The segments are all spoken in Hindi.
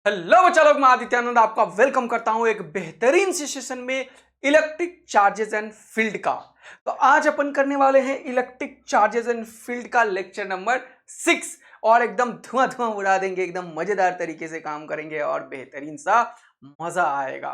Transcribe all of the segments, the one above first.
हेलो बच्चा लोग, मैं आदित्यानंद आपका वेलकम करता हूं एक बेहतरीन से सेशन में इलेक्ट्रिक चार्जेस एंड फील्ड का। तो आज अपन करने वाले हैं इलेक्ट्रिक चार्जेस एंड फील्ड का लेक्चर नंबर 6 और एकदम धुआं धुआं उड़ा देंगे, एकदम मजेदार तरीके से काम करेंगे और बेहतरीन सा मजा आएगा।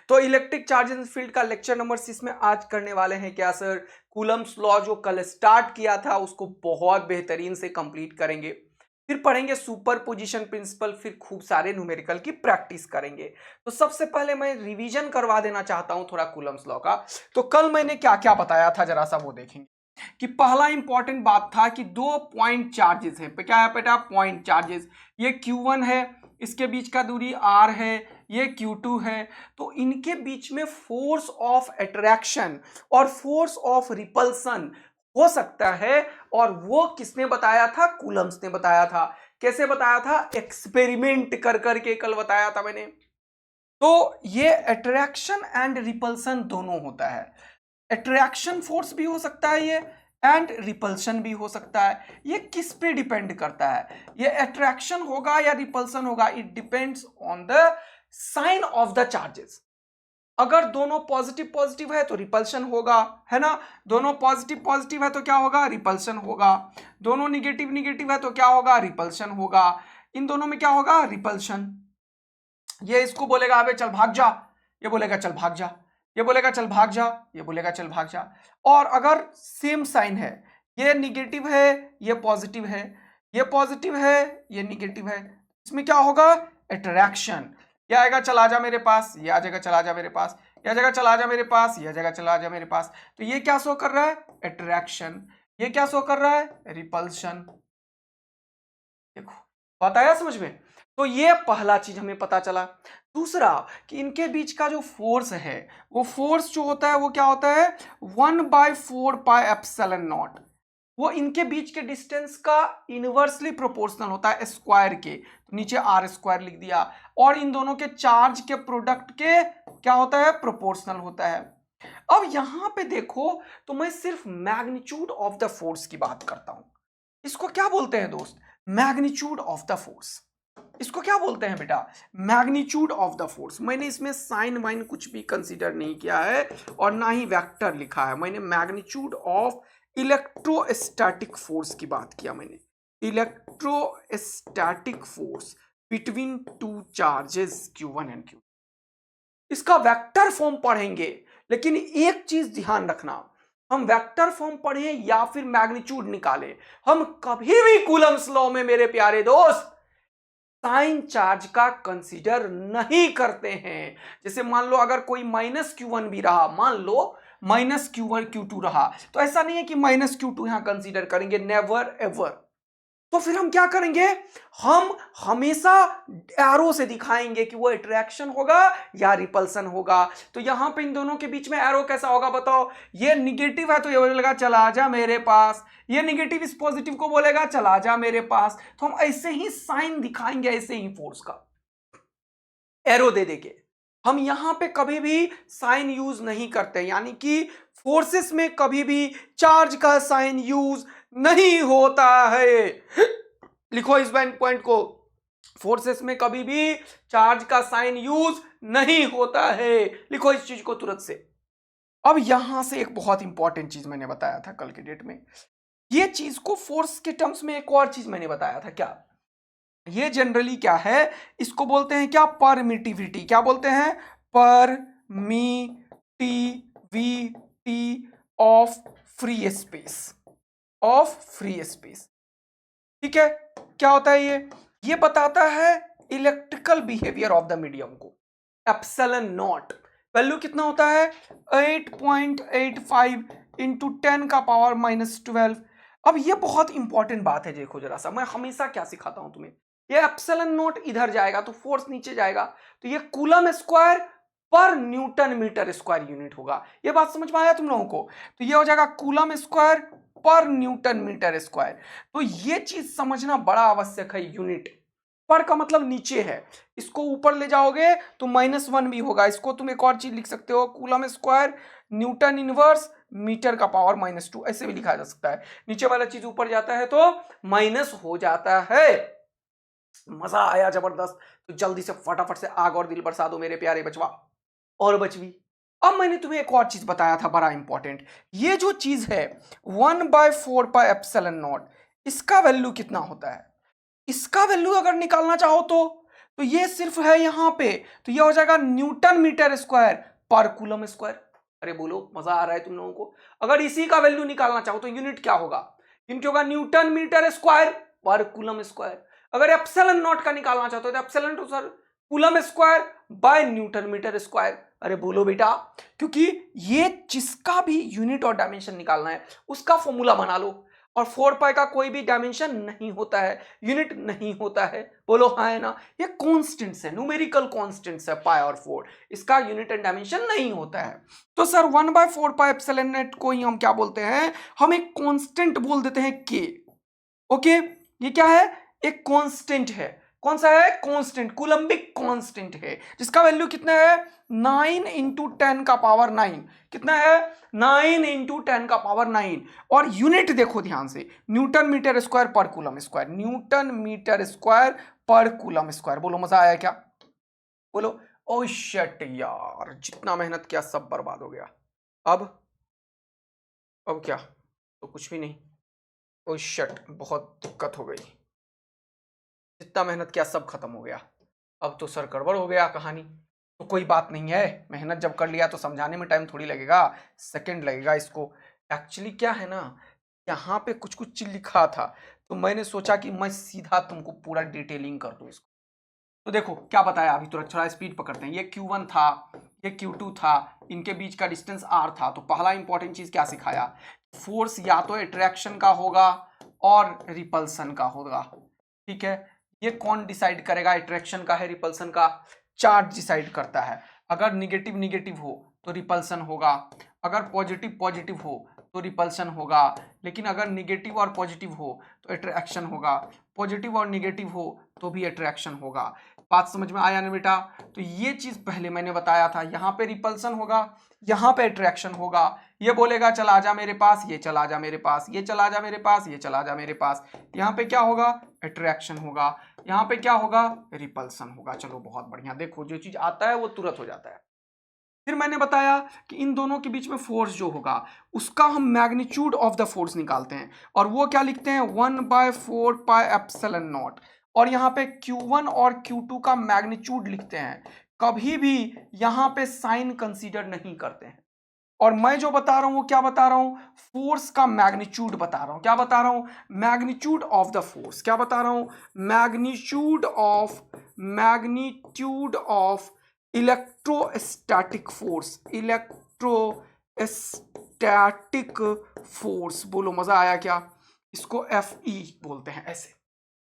तो इलेक्ट्रिक चार्जेस एंड फील्ड का लेक्चर नंबर 6 में आज करने वाले हैं क्या सर, कूलम्स लॉ जो कल स्टार्ट किया था उसको बहुत बेहतरीन से कंप्लीट करेंगे। फिर पढ़ेंगे सुपर पोजिशन प्रिंसिपल, फिर खूब सारे न्यूमेरिकल की प्रैक्टिस करेंगे। तो सबसे पहले मैं रिवीजन करवा देना चाहता हूं थोड़ा कूलम्स लॉ का। तो कल मैंने क्या क्या बताया था जरा सा वो देखेंगे कि पहला इंपॉर्टेंट बात था कि दो पॉइंट चार्जेस हैं। क्या है बेटा? Point charges. ये Q1 है, इसके बीच का दूरी R है, ये Q2 है। तो इनके बीच में फोर्स ऑफ अट्रैक्शन और फोर्स ऑफ रिपल्सन हो सकता है। और वो किसने बताया था? कूलम्स ने बताया था। कैसे बताया था? एक्सपेरिमेंट कर करके कल बताया था मैंने। तो ये अट्रैक्शन एंड रिपल्सन दोनों होता है। अट्रैक्शन फोर्स भी हो सकता है ये, एंड रिपल्शन भी हो सकता है। ये किस पे डिपेंड करता है? ये अट्रैक्शन होगा या रिपल्सन होगा? It depends on the sign of the charges. अगर दोनों पॉजिटिव पॉजिटिव है तो रिपल्शन होगा, है ना। दोनों पॉजिटिव पॉजिटिव है तो क्या होगा? रिपल्शन होगा। दोनों निगेटिव निगेटिव है तो क्या होगा? रिपल्शन होगा। इन दोनों में क्या होगा? रिपल्शन। ये इसको बोलेगा अबे चल भाग जा, ये बोलेगा चल भाग जा, ये बोलेगा चल भाग जा, ये बोलेगा चल भाग जा। और अगर सेम साइन है, ये निगेटिव है, ये पॉजिटिव है, ये पॉजिटिव है, ये निगेटिव है, इसमें क्या होगा? अट्रैक्शन। ये आएगा चल आ जा मेरे पास, ये आ जाएगा चल आ जा मेरे पास, ये आ जाएगा चल आ जा मेरे पास, ये आ जाएगा चल आ जा मेरे पास। तो ये क्या शो कर रहा है? अट्रैक्शन। ये क्या शो कर रहा है? रिपल्शन। देखो, बात आया समझ में? तो ये पहला चीज हमें पता चला। दूसरा कि इनके बीच का जो फोर्स है, वो फोर्स जो होता है वो क्या होता है? 1/4πε0। वो इनके बीच के डिस्टेंस का इनवर्सली प्रोपोर्शनल होता है स्क्वायर के। तो नीचे आर स्क्वायर लिख दिया। और इन दोनों के चार्ज के प्रोडक्ट के क्या होता है? प्रोपोर्शनल होता है। अब यहां पे देखो, तो मैं सिर्फ मैग्नीट्यूड ऑफ द फोर्स की बात करता हूं। इसको क्या बोलते हैं दोस्त? Magnitude of the force. इसको क्या बोलते हैं बेटा? Magnitude of the force. मैंने इसमें साइन वाइन कुछ भी कंसीडर नहीं किया है और ना ही वेक्टर लिखा है। मैंने मैग्नीट्यूड ऑफ इलेक्ट्रोस्टैटिक फोर्स की बात किया। मैंने electrostatic force between two charges Q1 and Q2। इसका वेक्टर फॉर्म पढ़ेंगे, लेकिन एक चीज ध्यान रखना, हम वेक्टर फॉर्म पढ़े या फिर मैग्नीट्यूड निकाले, हम कभी भी कूलम्स लॉ में मेरे प्यारे दोस्त साइन चार्ज का कंसीडर नहीं करते हैं। जैसे मान लो अगर कोई -Q1 भी रहा, मान लो -Q1 Q2 रहा, तो ऐसा नहीं है कि -Q2 यहां कंसीडर करेंगे, नेवर एवर। तो फिर हम क्या करेंगे? हम हमेशा एरो से दिखाएंगे कि वो अट्रैक्शन होगा या रिपल्सन होगा। तो यहां पे इन दोनों के बीच में एरो कैसा होगा बताओ? ये निगेटिव है तो ये बोलेगा चला जा मेरे पास, ये निगेटिव इस पॉजिटिव को बोलेगा चला जा मेरे पास। तो हम ऐसे ही साइन दिखाएंगे, ऐसे ही फोर्स का एरो दे देंगे। हम यहां पे कभी भी साइन यूज नहीं करते, यानी कि फोर्सेस में कभी भी चार्ज का साइन यूज नहीं होता है। लिखो इस पॉइंट को, फोर्सेस में कभी भी चार्ज का साइन यूज नहीं होता है। लिखो इस चीज को तुरंत से। अब यहां से एक बहुत इंपॉर्टेंट चीज मैंने बताया था कल के डेट में, ये चीज को फोर्स के टर्म्स में एक और चीज मैंने बताया था। क्या ये जनरली क्या है? इसको बोलते हैं क्या? परमिटिविटी। क्या बोलते हैं? Permittivity of free space, of free space. ठीक है, क्या होता है ये बताता है electrical behaviour of the medium को। एप्सिलॉन नॉट वैल्यू कितना होता है? 8.85 इंटू 10⁻⁻12। अब ये बहुत इंपॉर्टेंट बात है, देखो जरा सा, मैं हमेशा क्या सिखाता हूं तुम्हें, ये एप्सिलॉन नॉट इधर जाएगा तो फोर्स नीचे जाएगा, तो ये कूलम स्क्वायर पर न्यूटन मीटर स्क्वायर यूनिट होगा। ये बात समझ में आया तुम लोगों को? तो ये हो जाएगा कूलम स्क्वायर पर न्यूटन मीटर स्क्वायर। तो ये चीज समझना बड़ा आवश्यक है। यूनिट पर का मतलब नीचे है, इसको ऊपर ले जाओगे तो -1 भी होगा। इसको तुम एक और चीज लिख सकते हो, coulomb square newton inverse metre का पावर -2, ऐसे भी लिखा जा सकता है। नीचे वाला चीज ऊपर जाता है तो माइनस हो जाता है। मजा आया जबरदस्त। तो जल्दी से फटाफट से आग और दिल बरसा दो मेरे प्यारे बचवा और बचवी। अब मैंने तुम्हें एक और चीज बताया था बड़ा इंपॉर्टेंट, ये जो चीज है 1/4πε0, इसका वैल्यू कितना होता है? इसका वैल्यू अगर निकालना चाहो तो ये सिर्फ है यहां पे, तो ये हो जाएगा न्यूटन मीटर स्क्वायर पर कूलम स्क्वायर। अरे बोलो, मजा आ रहा है तुम लोगों को? अगर इसी का वैल्यू निकालना चाहो तो यूनिट क्या होगा? यूनिट होगा न्यूटन मीटर स्क्वायर पर कूलम स्क्वायर। अगर एप्सिलॉन नॉट का निकालना चाहते हो तो epsilon to sir coulomb square by newton metre square. अरे बोलो बेटा, क्योंकि ये जिसका भी यूनिट और डायमेंशन निकालना है उसका फॉर्मूला बना लो। और 4 पाई का कोई भी डायमेंशन नहीं होता है, यूनिट नहीं होता है। बोलो हाँ है ना? ये कॉन्स्टेंट्स है, न्यूमेरिकल कॉन्स्टेंट्स है पाई और 4, इसका यूनिट एंड डायमेंशन नहीं होता है। तो सर 1/4 पाई एप्सिलॉन नॉट को ही हम क्या बोलते हैं? हम एक कॉन्स्टेंट बोल देते हैं के। ओके, ये क्या है? एक कांस्टेंट है। कौन सा है? कांस्टेंट, कूलम्बिक कांस्टेंट है, जिसका वैल्यू कितना है? 9 इंटू 10 का पावर 9। कितना है? 9 इंटू 10 का पावर 9। और यूनिट देखो ध्यान से, न्यूटन मीटर स्क्वायर पर coulomb square, newton metre square पर कूलम स्क्वायर। बोलो मजा आया क्या? बोलो ओ शिट यार, जितना मेहनत किया सब बर्बाद हो गया। अब क्या? तो कुछ भी नहीं। ओ शिट, बहुत दिक्कत हो गई, जितना मेहनत किया सब खत्म हो गया। अब तो सर गड़बड़ हो गया कहानी। तो कोई बात नहीं है, मेहनत जब कर लिया तो समझाने में टाइम थोड़ी लगेगा, सेकंड लगेगा इसको। एक्चुअली क्या है ना, यहाँ पे कुछ कुछ चीज लिखा था, तो मैंने सोचा कि मैं सीधा तुमको पूरा डिटेलिंग कर दूं इसको। तो देखो क्या बताया अभी, थोड़ा स्पीड पकड़ते हैं। ये Q1 था, ये Q2 था, इनके बीच का डिस्टेंस R था। तो पहला इंपॉर्टेंट चीज क्या सिखाया? फोर्स या तो अट्रैक्शन का होगा और रिपल्सन का होगा। ठीक है, ये कौन डिसाइड करेगा? अट्रैक्शन का है, रिपल्सन का? चार्ज डिसाइड करता है। अगर निगेटिव निगेटिव हो तो रिपल्सन होगा, अगर पॉजिटिव पॉजिटिव हो तो रिपल्सन होगा, लेकिन अगर निगेटिव और पॉजिटिव हो तो अट्रैक्शन होगा, पॉजिटिव और निगेटिव हो तो भी अट्रैक्शन होगा। बात समझ में आया ना बेटा? तो ये चीज पहले मैंने बताया था, यहाँ पे रिपल्सन होगा, यहाँ पे अट्रैक्शन होगा। ये बोलेगा चल आजा मेरे पास, ये चल आजा मेरे पास, ये चल आजा मेरे पास, ये चल आजा मेरे पास। यहाँ पे क्या होगा? अट्रैक्शन होगा। यहाँ पे क्या होगा? रिपल्सन होगा। चलो बहुत बढ़िया, देखो जो चीज आता है वो तुरंत हो जाता है। फिर मैंने बताया कि इन दोनों के बीच में फोर्स जो होगा उसका हम मैग्नीट्यूड ऑफ द फोर्स निकालते हैं, और वो क्या लिखते हैं? 1/4πε0। और यहाँ पे Q1 और Q2 का मैग्नीट्यूड लिखते हैं। कभी भी यहाँ पे साइन कंसीडर नहीं करते हैं। और मैं जो बता रहा हूं वो क्या बता रहा हूं? फोर्स का मैग्नीट्यूड बता रहा हूं। क्या बता रहा हूं? Magnitude of the force. क्या बता रहा हूं? Magnitude of electrostatic force, electrostatic force. बोलो मजा आया क्या? इसको FE बोलते हैं, ऐसे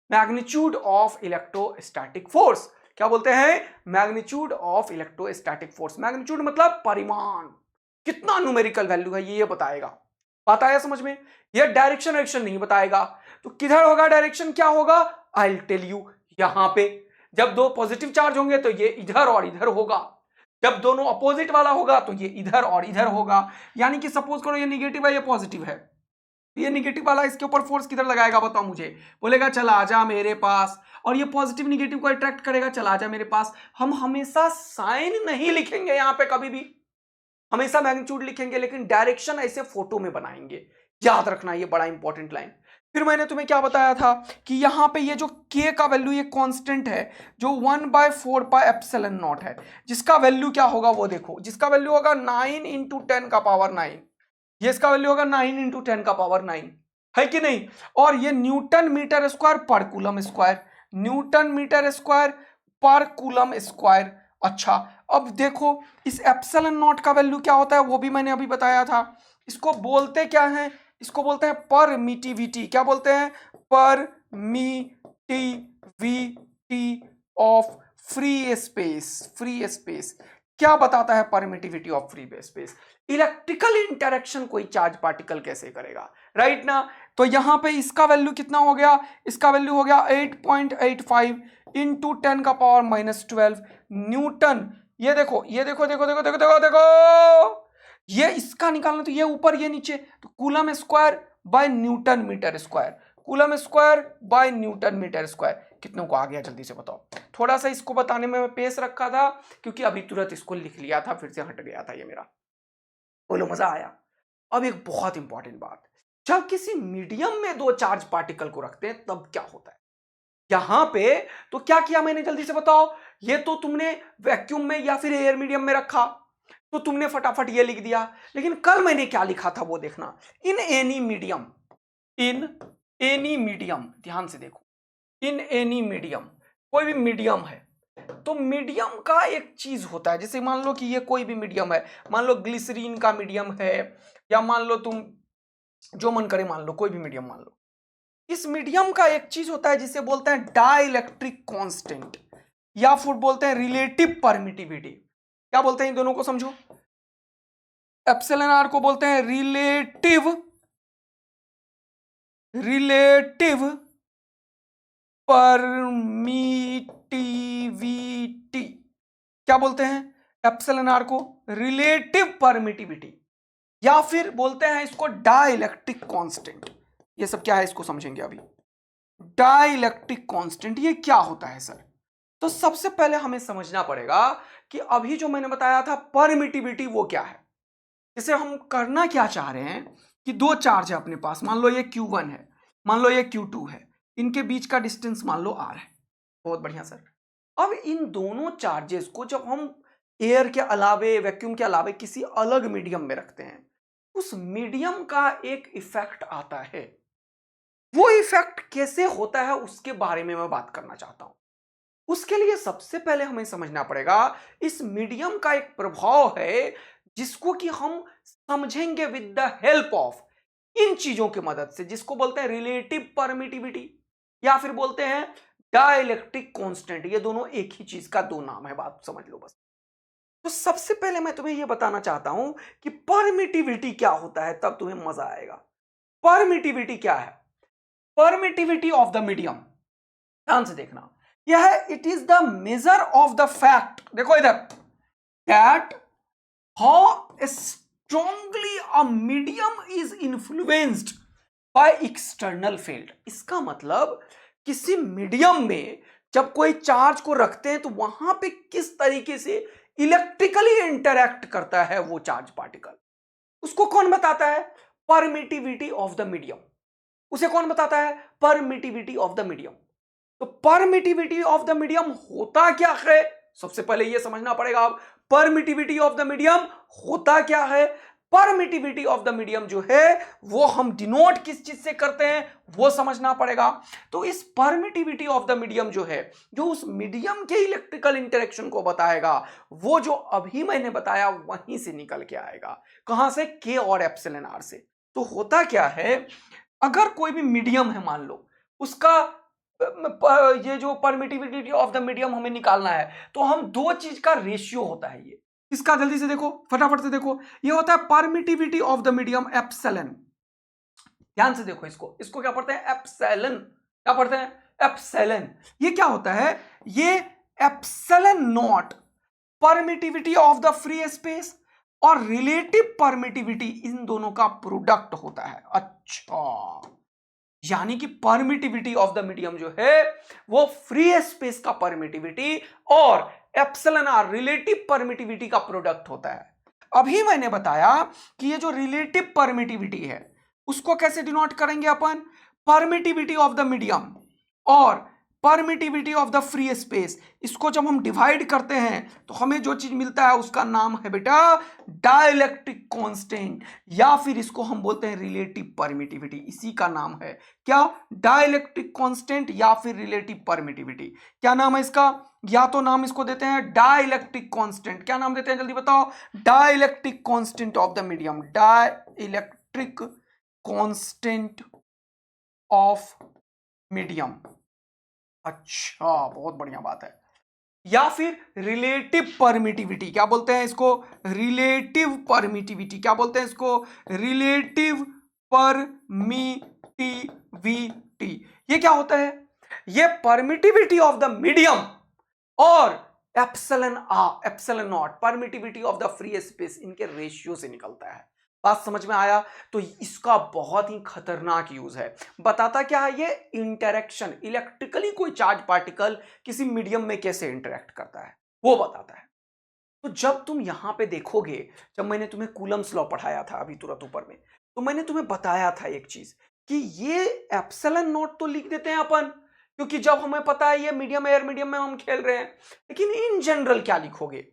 मैग्नीट्यूड ऑफ इलेक्ट्रोस्टैटिक फोर्स। क्या बोलते हैं? Magnitude of electrostatic force. Magnitude मतलब परिमाण, कितना न्यूमेरिकल वैल्यू है ये बताएगा। बात आया समझ में? ये डायरेक्शन नहीं बताएगा। तो किधर होगा डायरेक्शन? क्या होगा? I will tell you. यहां पे जब दो पॉजिटिव चार्ज होंगे तो ये इधर और इधर होगा, जब दोनों अपोजिट वाला होगा तो ये इधर और इधर होगा। यानी कि सपोज करो ये निगेटिव है, ये पॉजिटिव है, ये निगेटिव वाला इसके ऊपर फोर्स किधर लगाएगा बताओ मुझे? बोलेगा चल आजा मेरे पास, और ये पॉजिटिव निगेटिव को अट्रैक्ट करेगा, चल आजा मेरे पास। हम हमेशा साइन नहीं लिखेंगे यहां पे कभी भी, हमेशा मैग्नीट्यूड लिखेंगे, लेकिन डायरेक्शन ऐसे फोटो में बनाएंगे। याद रखना, ये बड़ा इंपॉर्टेंट लाइन। फिर मैंने तुम्हें क्या बताया था कि यहां पे ये जो k का वैल्यू ये कांस्टेंट है, जो 1/4πε0 है, जिसका वैल्यू क्या होगा वो देखो, जिसका वैल्यू होगा 9 इंटू 10 का पावर 9। ये इसका वैल्यू होगा 9 इंटू 10 का पावर 9, है कि नहीं? और ये न्यूटन मीटर स्क्वायर पर coulomb square, newton metre square पर कूलम स्क्वायर। अच्छा, अब देखो इस एप्सिलॉन नॉट का वैल्यू क्या होता है वो भी मैंने अभी बताया था। इसको बोलते क्या है? इसको बोलते हैं परमिटिविटी। क्या बोलते हैं? Permittivity of free space. Free space क्या बताता है? Permittivity of free space. Electrical interaction कोई चार्ज पार्टिकल कैसे करेगा, राइट ना? तो यहां पे इसका वैल्यू कितना हो गया? इसका वैल्यू हो गया 8.85 इंटू 10 का पावर -12 न्यूटन। ये देखो, ये देखो देखो देखो देखो देखो देखो, ये इसका निकालना, तो ये ऊपर ये नीचे, तो coulomb square by newton metre square, coulomb square by newton metre square. कितनों को आ गया जल्दी से बताओ। थोड़ा सा इसको बताने में मैं पेश रखा था क्योंकि अभी तुरंत इसको लिख लिया था, फिर से हट गया था ये मेरा। बोलो मजा आया। अब एक बहुत इंपॉर्टेंट बात, जब किसी मीडियम में दो चार्ज पार्टिकल को रखते हैं तब क्या होता है। यहां पे तो क्या किया मैंने, जल्दी से बताओ। ये तो तुमने वैक्यूम में या फिर एयर मीडियम में रखा तो तुमने फटाफट ये लिख दिया, लेकिन कल मैंने क्या लिखा था वो देखना। In any medium, in any medium, ध्यान से देखो, इन एनी मीडियम, कोई भी मीडियम है तो मीडियम का एक चीज होता है। जैसे मान लो कि ये कोई भी मीडियम है, मान लो ग्लिसरीन का मीडियम है, या मान लो तुम जो मन करे मान लो, कोई भी मीडियम मान लो। इस मीडियम का एक चीज होता है जिसे बोलते हैं डाइलेक्ट्रिक कांस्टेंट, या फिर बोलते हैं रिलेटिव परमिटिविटी। क्या बोलते हैं इन दोनों को समझो। एप्सिलॉन आर को बोलते हैं रिलेटिव परमिटिविटी। क्या बोलते हैं एप्सिलॉन आर को, रिलेटिव परमिटिविटी, या फिर बोलते हैं इसको डाइलेक्ट्रिक कांस्टेंट। ये सब क्या है इसको समझेंगे अभी। डाइलेक्ट्रिक कांस्टेंट ये क्या होता है सर। तो सबसे पहले हमें समझना पड़ेगा कि अभी जो मैंने बताया था परमिटिविटी वो क्या है। जैसे हम करना क्या चाह रहे हैं कि दो चार्ज है अपने पास, मान लो ये Q1 है, मान लो ये Q2 है, इनके बीच का डिस्टेंस मान लो R है। बहुत बढ़िया सर। अब इन दोनों चार्जेस को जब हम एयर के अलावे, वैक्यूम के अलावे किसी अलग मीडियम में रखते हैं, उस मीडियम का एक इफेक्ट आता है। वो इफेक्ट कैसे होता है उसके बारे में मैं बात करना चाहता हूं। उसके लिए सबसे पहले हमें समझना पड़ेगा इस मीडियम का एक प्रभाव है जिसको कि हम समझेंगे विद द हेल्प ऑफ इन चीजों की मदद से, जिसको बोलते हैं रिलेटिव परमिटिविटी या फिर बोलते हैं डाइलेक्ट्रिक कांस्टेंट। ये दोनों एक ही चीज का दो नाम है, बात समझ लो बस। तो सबसे पहले मैं तुम्हें यह बताना चाहता हूं कि परमिटिविटी क्या होता है, तब तुम्हें मजा आएगा। परमिटिविटी क्या है। परमिटिविटी ऑफ द मीडियम, ध्यान से देखना, यह है it is the measure of the fact, देखो इधर, that how strongly a medium is influenced by external field. इसका मतलब किसी मीडियम में जब कोई चार्ज को रखते हैं तो वहां पे किस तरीके से इलेक्ट्रिकली इंटरैक्ट करता है वो चार्ज पार्टिकल, उसको कौन बताता है। परमिटिविटी ऑफ द मीडियम, उसे कौन बताता है। Permittivity of the medium. तो परमिटिविटी ऑफ द मीडियम होता क्या है, सबसे पहले यह समझना पड़ेगा। अब परमिटिविटी ऑफ द मीडियम होता क्या है। परमिटिविटी ऑफ द मीडियम जो है वो हम डिनोट किस चीज से करते हैं वो समझना पड़ेगा। तो इस परमिटिविटी ऑफ द मीडियम जो है, जो उस मीडियम के इलेक्ट्रिकल इंटरेक्शन को बताएगा, वो जो अभी मैंने बताया वहीं से निकल के आएगा। कहां से, के और एप्सिलॉन आर से। तो होता क्या है, अगर कोई भी मीडियम है मान लो, उसका ये जो परमिटिविटी ऑफ द मीडियम हमें निकालना है, तो हम दो चीज का रेशियो होता है ये। इसका जल्दी से देखो, फटाफट से देखो, ये होता है permittivity of the medium epsilon. ध्यान से देखो, इसको क्या पढ़ते हैं, एप्सिलॉन। क्या पढ़ते हैं, एप्सिलॉन। ये क्या होता है, ये epsilon not permittivity of the free space और रिलेटिव परमिटिविटी, इन दोनों का प्रोडक्ट होता है। अच्छा, यानी कि परमिटिविटी ऑफ द मीडियम जो है वो फ्री स्पेस का परमिटिविटी और एप्सिलॉन आर रिलेटिव परमिटिविटी का प्रोडक्ट होता है। अभी मैंने बताया कि ये जो रिलेटिव परमिटिविटी है उसको कैसे डिनोट करेंगे अपन, परमिटिविटी ऑफ द मीडियम और permittivity of the free space, इसको जब हम डिवाइड करते हैं तो हमें जो चीज मिलता है उसका नाम है बेटा डाइलेक्ट्रिक कांस्टेंट, या फिर इसको हम बोलते हैं रिलेटिव परमिटिविटी। इसी का नाम है क्या, डाइलेक्ट्रिक कांस्टेंट या फिर रिलेटिव परमिटिविटी। क्या नाम है इसका, या तो नाम इसको देते हैं डाइलेक्ट्रिक कांस्टेंट। क्या नाम देते हैं जल्दी बताओ, dielectric constant of the medium, dielectric constant of medium. अच्छा, बहुत बढ़िया बात है। या फिर रिलेटिव परमिटिविटी, क्या बोलते हैं इसको, रिलेटिव परमिटिविटी। क्या बोलते हैं इसको, रिलेटिव परमिटिविटी। ये क्या होता है, ये परमिटिविटी ऑफ द मीडियम और epsilon not permittivity of the free space, इनके रेशियो से निकलता है। बात समझ में आया? तो इसका बहुत ही खतरनाक यूज है। बताता क्या है ये? इंटरेक्शन, इलेक्ट्रिकली कोई चार्ज पार्टिकल किसी मीडियम में कैसे इंटरेक्ट करता है वो बताता है। तो जब तुम यहां पे देखोगे, जब मैंने तुम्हें कूलम्स लॉ पढ़ाया था अभी तुरंत ऊपर में, तो मैंने तुम्हें बताया था एक चीज कि ये एप्सिलॉन नॉट तो लिख देते हैं अपन, क्योंकि जब हमें पता है ये मीडियम एयर मीडियम में हम खेल रहे हैं, लेकिन इन जनरल क्या लिखोगे?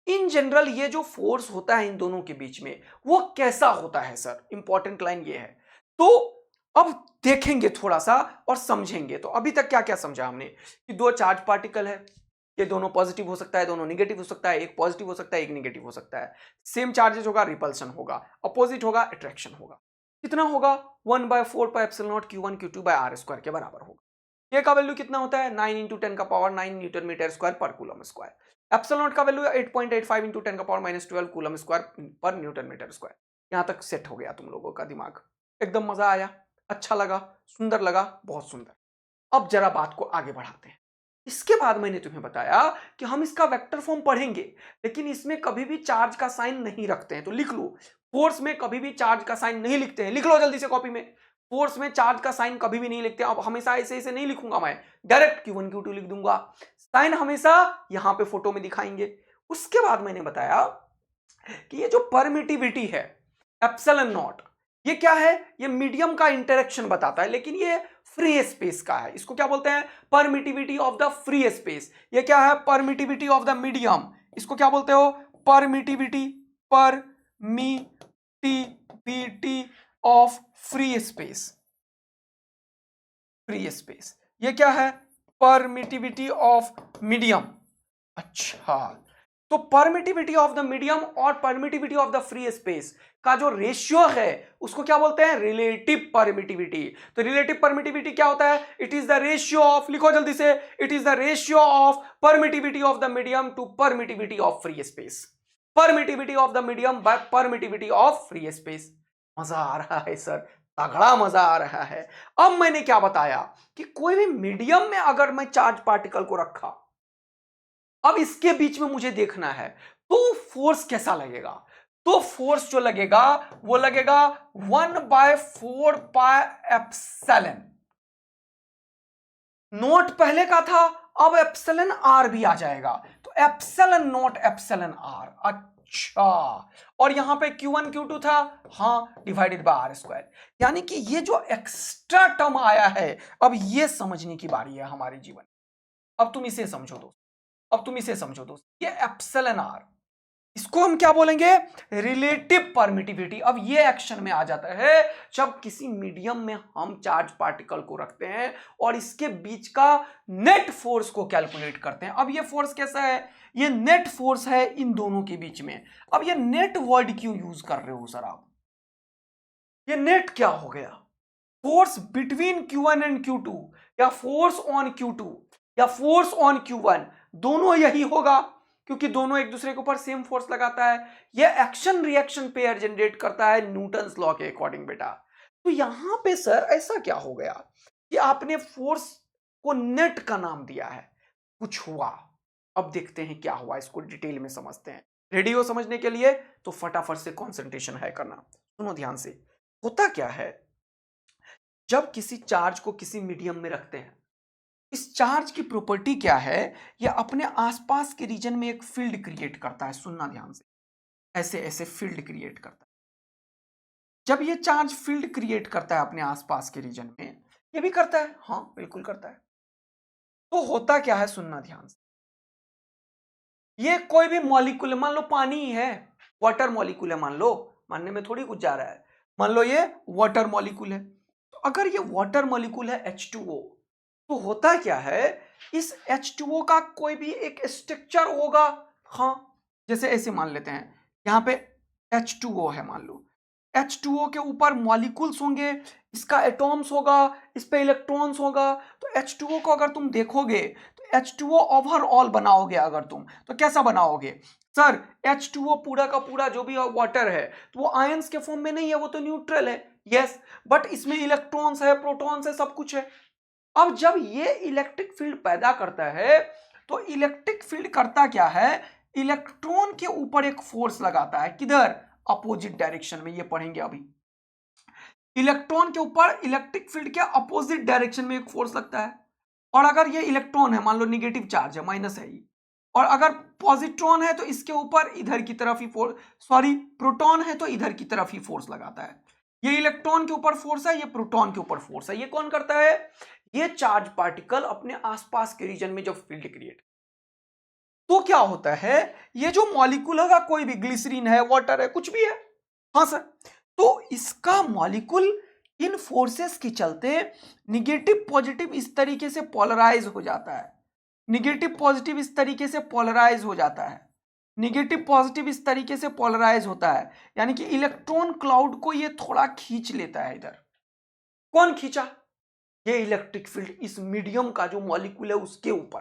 इन जनरल ये जो फोर्स होता है इन दोनों के बीच में वो कैसा होता है सर? इंपॉर्टेंट लाइन ये है। तो अब देखेंगे थोड़ा सा और समझेंगे। तो अभी तक क्या क्या समझा हमने कि दो चार्ज पार्टिकल है, ये दोनों पॉजिटिव हो सकता है, दोनों निगेटिव हो सकता है, एक पॉजिटिव हो सकता है, एक निगेटिव हो सकता है। सेम चार्जेस होगा, रिपल्शन होगा, अपोजिट होगा, अट्रैक्शन होगा। कितना होगा? 1/4πε0 Q1 Q2/r² के बराबर होगा। ये का वैल्यू कितना होता है? 9 × 10⁻⁹ न्यूटन मीटर स्क्वायर पर कूलम स्क्वायर। एप्सिलॉन नॉट का वैल्यू 8.85 × 10⁻⁻12 कूलम स्क्वायर पर न्यूटन मीटर स्क्वायर। यहां तक सेट हो गया तुम लोगों का दिमाग? एकदम मजा आया? अच्छा लगा? सुंदर लगा? बहुत सुंदर। अब जरा बात को आगे बढ़ाते हैं। इसके बाद मैंने तुम्हें बताया कि हम इसका वेक्टर फॉर्म पढ़ेंगे, लेकिन इसमें कभी भी चार्ज का साइन नहीं रखते हैं। तो लिख लो, फोर्स में कभी भी चार्ज का साइन नहीं लिखते हैं। लिख लो जल्दी से कॉपी में, फोर्स में चार्ज का साइन कभी भी नहीं लिखते। अब हमेशा ऐसे ऐसे नहीं लिखूंगा, मैं डायरेक्ट Q1 Q2 लिख दूंगा। साइन हमेशा यहां पे फोटो में दिखाएंगे। उसके बाद मैंने बताया कि ये जो परमिटिविटी है एप्सिलॉन नॉट, ये क्या है? ये मीडियम का इंटरेक्शन बताता है, लेकिन ये फ्री स्पेस का है। इसको क्या बोलते हैं? Permittivity of the free space. ये क्या है? Permittivity of the medium. इसको क्या बोलते हो? Permittivity, permittivity of free space. Free space ये क्या है? Permittivity of medium. अच्छा, तो परमिटिविटी ऑफ द मीडियम और permittivity of the free space का जो रेशियो है उसको क्या बोलते हैं? Relative permittivity. तो रिलेटिव परमिटिविटी क्या होता है? It is the ratio of, लिखो जल्दी से, it is the ratio of permittivity of the medium to permittivity of free space. Permittivity of the medium by permittivity of free space. मजा आ रहा है सर? तगड़ा मजा आ रहा है। अब मैंने क्या बताया कि कोई भी मीडियम में अगर मैं चार्ज पार्टिकल को रखा, अब इसके बीच में मुझे देखना है तो फोर्स कैसा लगेगा। तो फोर्स जो लगेगा वो लगेगा 1/4πε। नोट पहले का था, अब एप्सिलॉन आर भी आ जाएगा, तो एप्सिलॉन नॉट एप्सिलॉन आर। अच्छा, और यहां पे Q1 Q2 था, हाँ, डिवाइडेड बाय r²। यानी कि ये जो एक्स्ट्रा टर्म आया है, अब ये समझने की बारी है हमारे जीवन। अब तुम इसे समझो दोस्त, अब तुम इसे समझो दोस्त, ये एप्सिलॉन आर, इसको हम क्या बोलेंगे? Relative permittivity. अब ये एक्शन में आ जाता है जब किसी मीडियम में हम चार्ज पार्टिकल को रखते हैं और इसके बीच का नेट फोर्स को कैलकुलेट करते हैं। अब ये फोर्स कैसा है? ये नेट फोर्स है इन दोनों के बीच में। अब ये नेट वर्ड क्यों यूज कर रहे हो सर आप? ये नेट क्या हो गया? Force between Q1 and Q2, या फोर्स ऑन Q2 या फोर्स ऑन Q1, दोनों यही होगा, क्योंकि दोनों एक दूसरे के ऊपर सेम फोर्स लगाता है। यह एक्शन रिएक्शन पेयर जनरेट करता है न्यूटन्स लॉ के अकॉर्डिंग बेटा। तो यहां पे सर ऐसा क्या हो गया कि आपने फोर्स को नेट का नाम दिया है, कुछ हुआ। अब देखते हैं क्या हुआ, इसको डिटेल में समझते हैं। रेडी हो समझने के लिए? तो फटाफट से कंसंट्रेशन है करना, सुनो ध्यान से। होता क्या है, जब किसी चार्ज को किसी मीडियम में रखते हैं, इस चार्ज की प्रॉपर्टी क्या है? यह अपने आसपास के रीजन में एक फील्ड क्रिएट करता है। सुनना ध्यान से, ऐसे ऐसे फील्ड क्रिएट करता है। जब ये चार्ज फील्ड क्रिएट करता है अपने आसपास के रीजन में, ये भी करता है, हाँ बिल्कुल करता है। तो होता क्या है, सुनना ध्यान से। ये कोई भी मॉलिक्यूल, मान लो पानी ही है, वाटर मॉलिक्यूल है, मान लो, मानने में थोड़ी कुछ जा रहा है, मान लो ये वाटर मॉलिक्यूल है। तो अगर ये वाटर मॉलिक्यूल है H2O, तो होता क्या है, इस H2O का कोई भी एक स्ट्रक्चर होगा, हाँ, जैसे ऐसे मान लेते हैं, यहां पे H2O है मान लो, H2O के ऊपर मॉलिक्यूल्स होंगे, इसका एटॉम्स होगा, इस पे इलेक्ट्रॉन्स होगा। तो H2O को अगर तुम देखोगे तो H2O ओवरऑल बनाओगे अगर तुम, तो कैसा बनाओगे सर? H2O पूरा का पूरा जो भी वाटर है, तो वो आयंस के फॉर्म में नहीं है, वो तो न्यूट्रल है, यस, बट इसमें इलेक्ट्रॉन्स है, प्रोटॉन्स है, सब कुछ है। अब जब ये इलेक्ट्रिक फील्ड पैदा करता है, तो इलेक्ट्रिक फील्ड करता क्या है? इलेक्ट्रॉन के ऊपर एक फोर्स लगाता है, किधर? अपोजिट डायरेक्शन में, ये पढ़ेंगे अभी। इलेक्ट्रॉन के ऊपर इलेक्ट्रिक फील्ड के अपोजिट डायरेक्शन में एक फोर्स लगता है, और अगर ये इलेक्ट्रॉन है, मान लो निगेटिव चार्ज है, माइनस है ये, और अगर पॉजिट्रॉन है तो इसके ऊपर इधर की तरफ ही फोर्स, सॉरी प्रोटॉन है तो इधर की तरफ ही फोर्स लगाता है। ये इलेक्ट्रॉन के ऊपर फोर्स है, ये प्रोटॉन के ऊपर फोर्स है। ये कौन करता है? ये चार्ज पार्टिकल अपने आसपास के रीजन में जब फील्ड क्रिएट, तो क्या होता है, ये जो मॉलिक्यूल होगा, कोई भी ग्लिसरीन है, वाटर है, कुछ भी है, हाँ सर, तो इसका मॉलिक्यूल इन फोर्सेस के चलते निगेटिव पॉजिटिव इस तरीके से पोलराइज हो जाता है, निगेटिव पॉजिटिव इस तरीके से पोलराइज हो जाता है, निगेटिव पॉजिटिव इस तरीके से पोलराइज होता है, यानी कि इलेक्ट्रॉन क्लाउड को ये थोड़ा खींच लेता है इधर। कौन खींचा? ये इलेक्ट्रिक फील्ड इस मीडियम का जो मॉलिक्यूल है उसके ऊपर।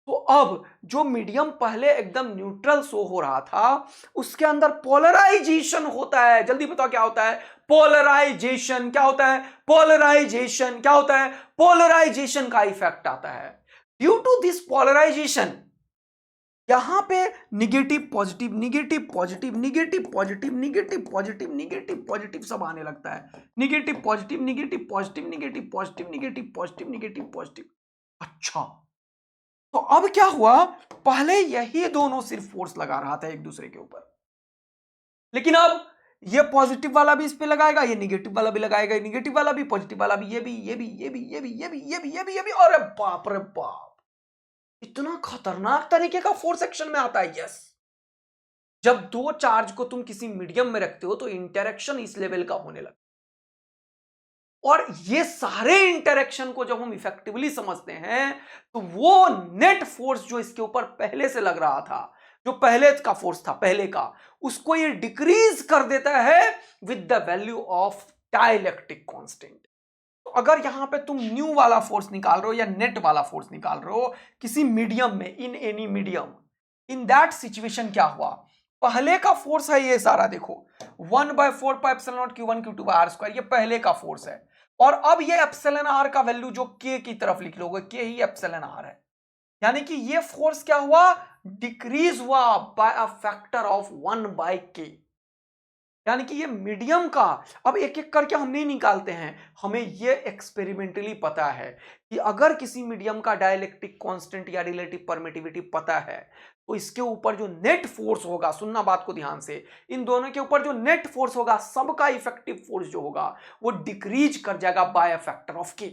तो अब जो मीडियम पहले एकदम न्यूट्रल शो हो रहा था, उसके अंदर पोलराइजेशन होता है। जल्दी बताओ क्या होता है? पोलराइजेशन। क्या होता है? पोलराइजेशन। क्या होता है? पोलराइजेशन का इफेक्ट आता है। ड्यू टू दिस पोलराइजेशन यहां पे negative positive, negative positive, negative positive, negative positive, negative positive सब आने लगता है। Negative positive, negative positive, negative positive, negative positive, negative positive. अच्छा, तो अब क्या हुआ, पहले यही दोनों सिर्फ फोर्स लगा रहा था एक दूसरे के ऊपर, लेकिन अब ये पॉजिटिव वाला भी इस पे लगाएगा, ये निगेटिव वाला भी लगाएगा, निगेटिव वाला भी, पॉजिटिव वाला भी, ये भी, ये भी, ये भी, ये भी, ये भी, ये भी, ये भी, ये भी। अरे बाप रे बाप, इतना खतरनाक तरीके का फोर्स एक्शन में आता है। यस, जब दो चार्ज को तुम किसी मीडियम में रखते हो तो इंटरेक्शन इस लेवल का होने लगता है, और ये सारे इंटरेक्शन को जब हम इफेक्टिवली समझते हैं तो वो नेट फोर्स जो इसके ऊपर पहले से लग रहा था, जो पहले का फोर्स था पहले का, उसको ये डिक्रीज कर देता है with the value of dielectric constant. तो अगर यहां पे तुम न्यू वाला फोर्स निकाल रहे हो या नेट वाला फोर्स निकाल रहे हो किसी मीडियम में, in any medium, in that situation क्या हुआ, पहले का फोर्स है ये सारा, देखो 1/4πε0 Q1 Q2 R², ये पहले का फोर्स है, और अब ये एप्सिलॉन आर का वैल्यू जो के की तरफ लिख लोगे, के ही एप्सिलॉन आर है, यानी कि ये फोर्स क्या हुआ, डिक्रीज हुआ bye a factor of 1/k। यानी कि ये मीडियम का, अब एक एक करके हम नहीं निकालते हैं, हमें ये एक्सपेरिमेंटली पता है कि अगर किसी मीडियम का डाइलेक्ट्रिक कांस्टेंट या रिलेटिव परमिटिविटी पता है तो इसके ऊपर जो नेट फोर्स होगा, सुनना बात को ध्यान से, इन दोनों के ऊपर जो नेट फोर्स होगा, सबका इफेक्टिव फोर्स जो होगा वो डिक्रीज कर जाएगा बाय अ फैक्टर ऑफ के।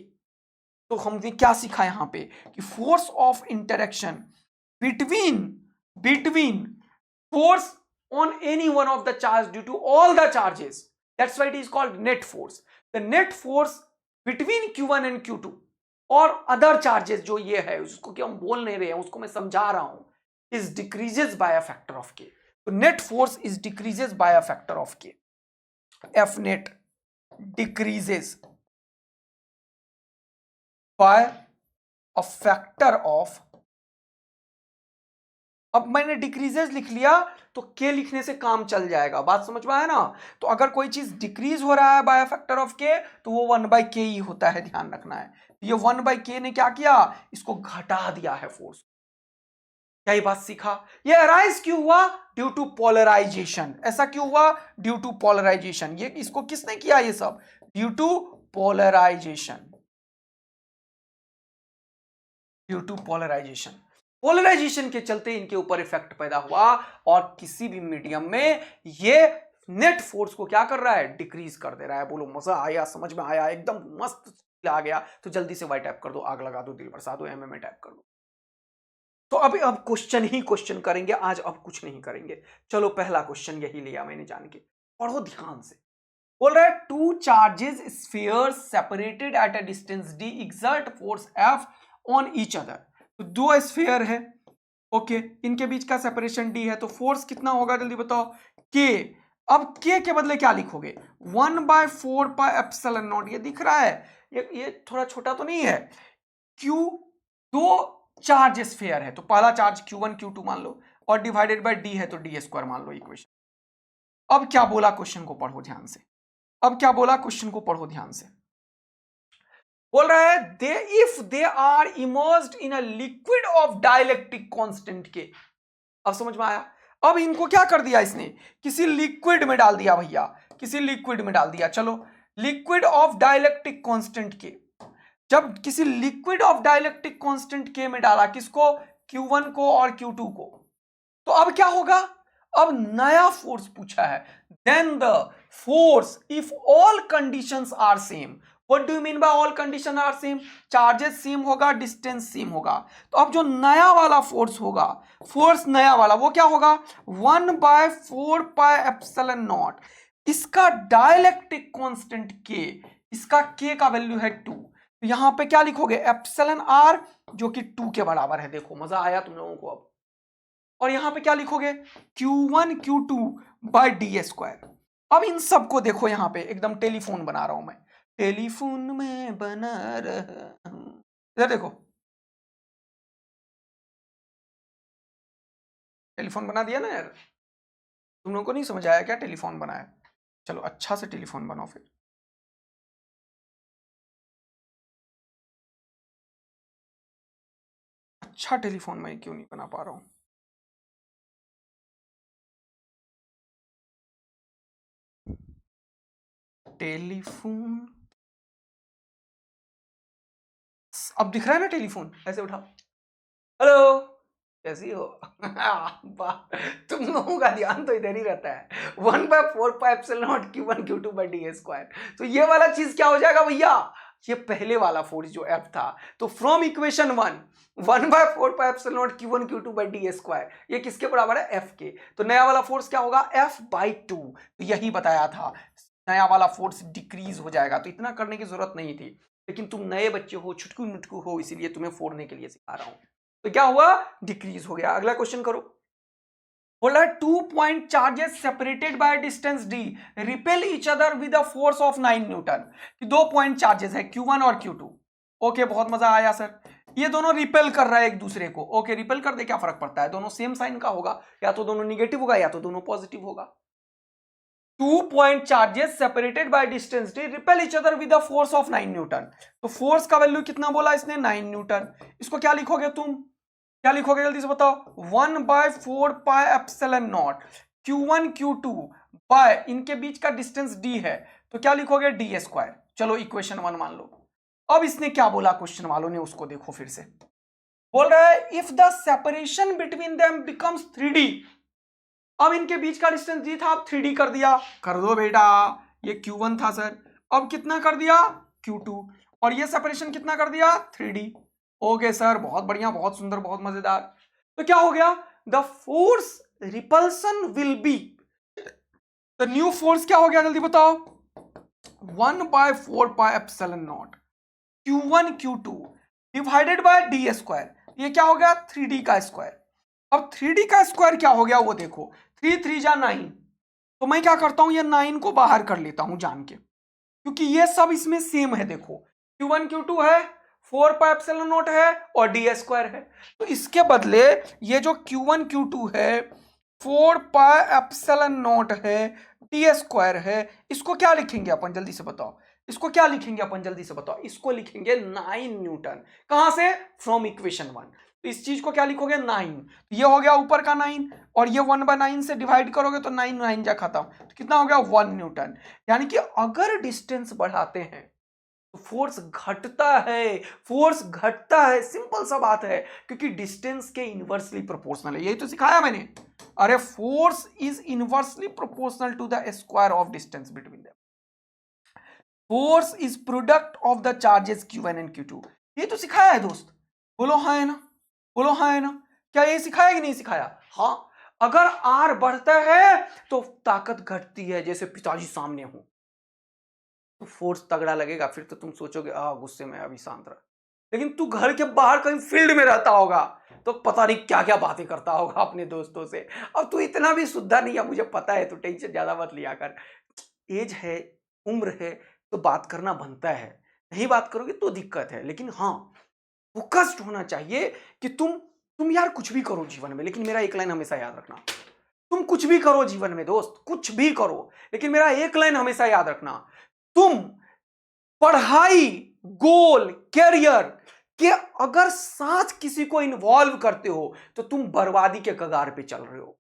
तो हमने क्या सीखा यहां पे कि force of interaction between force on any one of the charge due to all the charges, that's why it is called net force. The net force between q1 and q2 और other charges जो ये है, उसको क्या हम बोल नहीं रहे हैं, उसको मैं समझा रहा हूं, is decreases by a factor of k. So net force is decreases by a factor of k. F net decreases by a factor of, अब मैंने डिक्रीजेस लिख लिया तो के लिखने से काम चल जाएगा, बात समझ में आया ना। तो अगर कोई चीज डिक्रीज हो रहा है बाय फैक्टर ऑफ के तो वो 1/k ही होता है, ध्यान रखना है। ये 1/k ने क्या किया, इसको घटा दिया है फोर्स। क्या ये बात सीखा? ये अराइज क्यों हुआ? Due to polarisation. ऐसा क्यों हुआ? Due to polarisation. ये इसको किसने किया? ये सब due to polarisation, due to polarisation. Polarisation के चलते इनके ऊपर इफेक्ट पैदा हुआ, और किसी भी मीडियम में ये नेट फोर्स को क्या कर रहा है, डिक्रीज कर दे रहा है। बोलो मजा आया, समझ में आया, एकदम मस्त आ गया? तो जल्दी से वाई टाइप कर दो, आग लगा दो, दिल बरसा दो, एमएमए टाइप कर दो। तो अभी अब क्वेश्चन ही क्वेश्चन करेंगे आज, अब कुछ नहीं करेंगे। चलो पहला क्वेश्चन यही लिया मैंने जान के, पढ़ो ध्यान से। बोल रहा है two charges spheres separated at a distance d exert force F on each other. तो दो स्फीयर है, ओके, इनके बीच का सेपरेशन d है, तो फोर्स कितना होगा जल्दी बताओ, k। अब k के बदले क्या लिखोगे, 1/4πε0, ये दिख रहा है, ये थोड़ा छोटा तो नहीं है। q, दो चार्ज स्फीयर है तो पहला चार्ज q1 q2 मान लो, और डिवाइडेड बाय d है तो d² मान लो इक्वेशन। अब क्या बोला, क्वेश्चन को पढ़ो ध्यान से, अब क्या बोला, क्वेश्चन को पढ़ो ध्यान से। बोल रहा है they if they are immersed in a liquid of dielectric constant के। अब समझ में आया? अब इनको क्या कर दिया इसने, किसी लिक्विड में डाल दिया भैया, किसी लिक्विड में डाल दिया। चलो, लिक्विड ऑफ डाइलेक्ट्रिक कांस्टेंट के, जब किसी लिक्विड ऑफ डाइलेक्ट्रिक कांस्टेंट के में डाला, किसको, Q1 को और Q2 को, तो अब क्या होगा, अब नया फोर्स पूछा है। Then the force if all conditions are same. What do you mean by all condition are same, charges same होगा, डिस्टेंस सेम होगा, तो अब जो नया वाला फोर्स होगा, फोर्स नया वाला वो क्या होगा, 1/4πε0, इसका डाइलेक्ट्रिक कांस्टेंट के, इसका के का वैल्यू है 2, तो यहां पे क्या लिखोगे, एप्सिलॉन आर जो कि 2 के बराबर है। देखो मजा आया तुम लोगों को अब। और यहां पे क्या लिखोगे, Q1 Q2 by D square. अब इन सबको देखो, यहां पे एकदम टेलीफोन बना रहा हूं मैं, टेलीफोन में बना रहा हूं, इधर देखो, टेलीफोन बना दिया ना यार। तुम लोगों को नहीं समझ आया क्या टेलीफोन बनाया, चलो अच्छा से टेलीफोन बनाओ फिर। अच्छा टेलीफोन मैं क्यों नहीं बना पा रहा हूं, टेलीफोन, अब दिख रहा है ना टेलीफोन, ऐसे उठाओ, हेलो कैसी हो वाह, तुम लोगों का ध्यान तो इधर ही रहता है। 1/4πε0 Q1 Q2 by D square, तो ये वाला चीज क्या हो जाएगा भैया, ये पहले वाला फोर्स जो F था, तो from equation 1/4πε0 Q1 Q2 by D square, ये किसके बराबर है, F के, तो नया वाला फोर्स क्या होगा, F/2, तो यही बताया था, नया वाला फोर्स डिक्रीज हो जाएगा। तो इतना करने की जरूरत नहीं थी, लेकिन तुम नए बच्चे हो, छुटकू मुटकू हो, इसीलिए तुम्हें फोड़ने के लिए सिखा रहा हूं। तो क्या हुआ, डिक्रीज हो गया। अगला क्वेश्चन करो, बोला 2 point charges separated by distance d repel each other with a force of 9 Newton. कि 2 पॉइंट चार्जेस है Q1 और Q2। ओके, बहुत मजा आया सर, ये दोनों रिपेल कर रहा है एक दूसरे को। ओके, रिपेल कर दे, क्या फर्क पड़ता है, दोनों सेम साइन का होगा, या तो दोनों निगेटिव होगा या तो दोनों पॉजिटिव होगा। 2 point charges separated by distance d repel each other with a force of 9 Newton. तो फोर्स का वैल्यू कितना बोला इसने, 9 न्यूटन। इसको क्या लिखोगे तुम, क्या लिखोगे जल्दी से बताओ, 1/4πε0 Q1 Q2 बाय, इनके बीच का डिस्टेंस d है, तो क्या लिखोगे, डी स्क्वायर। चलो इक्वेशन 1 मान लो। अब इसने क्या बोला क्वेश्चन वालों ने, उसको देखो फिर से। बोल रहा है if the separation between them becomes 3D। अब इनके बीच का डिस्टेंस d था, अब 3D कर दिया, कर दो बेटा, ये Q1 था सर, अब कितना कर दिया, Q2, और ये सेपरेशन कितना कर दिया, 3D। ओके सर, बहुत बढ़िया, बहुत सुंदर, बहुत मजेदार। तो क्या हो गया, the force repulsion will be, the new force क्या हो गया, जल्दी बताओ, 1/4πε0 Q1 Q2 divided by D square, ये क्या हो गया, 3D का स्क्वायर। अब 3D का स्क्वायर क्या हो गया वो देखो, 3 3 जा 9, तो मैं क्या करता हूं, ये 9 को बाहर कर लेता हूं जान के, क्योंकि ये सब इसमें सेम है। देखो Q1 Q2 है, 4πε0 है और डी स्क्वायर है, तो इसके बदले ये जो Q1 Q2 है 4πε0 है, डी स्क्वायर है, इसको क्या लिखेंगे अपन, जल्दी से बताओ, इसको क्या लिखेंगे अपन, जल्दी से बताओ, इसको लिखेंगे 9 न्यूटन। कहां से, फ्रॉम इक्वेशन 1। तो इस चीज को क्या लिखोगे, 9, तो ये हो गया ऊपर का 9, और ये 1/9 से डिवाइड करोगे तो 9 9 जा खत्म, तो कितना हो गया, 1 न्यूटन। यानी कि अगर डिस्टेंस बढ़ाते हैं तो फोर्स घटता है, फोर्स घटता है, सिंपल सा बात है, क्योंकि डिस्टेंस के इनवर्सली प्रोपोर्शनल है, यही तो सिखाया मैंने। अरे force is inversely proportional to the square of distance between them. Force is product of the charges Q1 and Q2, ये तो सिखाया है दोस्त, बोलो हाँ है ना, बोलो हाँ है ना, क्या ये सिखाया कि नहीं सिखाया, हाँ। अगर R बढ़ता है तो ताकत घटती है, जैसे पिताजी सामने हो तो फोर्स तगड़ा लगेगा, फिर तो तुम सोचोगे गुस्से में अभी शांत रहा, लेकिन तू घर के बाहर कहीं फील्ड में रहता होगा तो पता नहीं क्या क्या बातें करता होगा अपने दोस्तों से। अब तू इतना भी सुद्धा नहीं है, मुझे पता है, तू टेंशन ज्यादा मत लिया कर, एज है, उम्र है, तो बात करना बनता है, नहीं बात करोगे तो दिक्कत है। लेकिन हाँ, फोकस्ड होना चाहिए कि तुम यार कुछ भी करो जीवन में, लेकिन मेरा एक लाइन हमेशा याद रखना, तुम कुछ भी करो जीवन में दोस्त, कुछ भी करो, लेकिन मेरा एक लाइन हमेशा याद रखना, तुम पढ़ाई, गोल, कैरियर के अगर साथ किसी को इन्वॉल्व करते हो तो तुम बर्बादी के कगार पे चल रहे हो।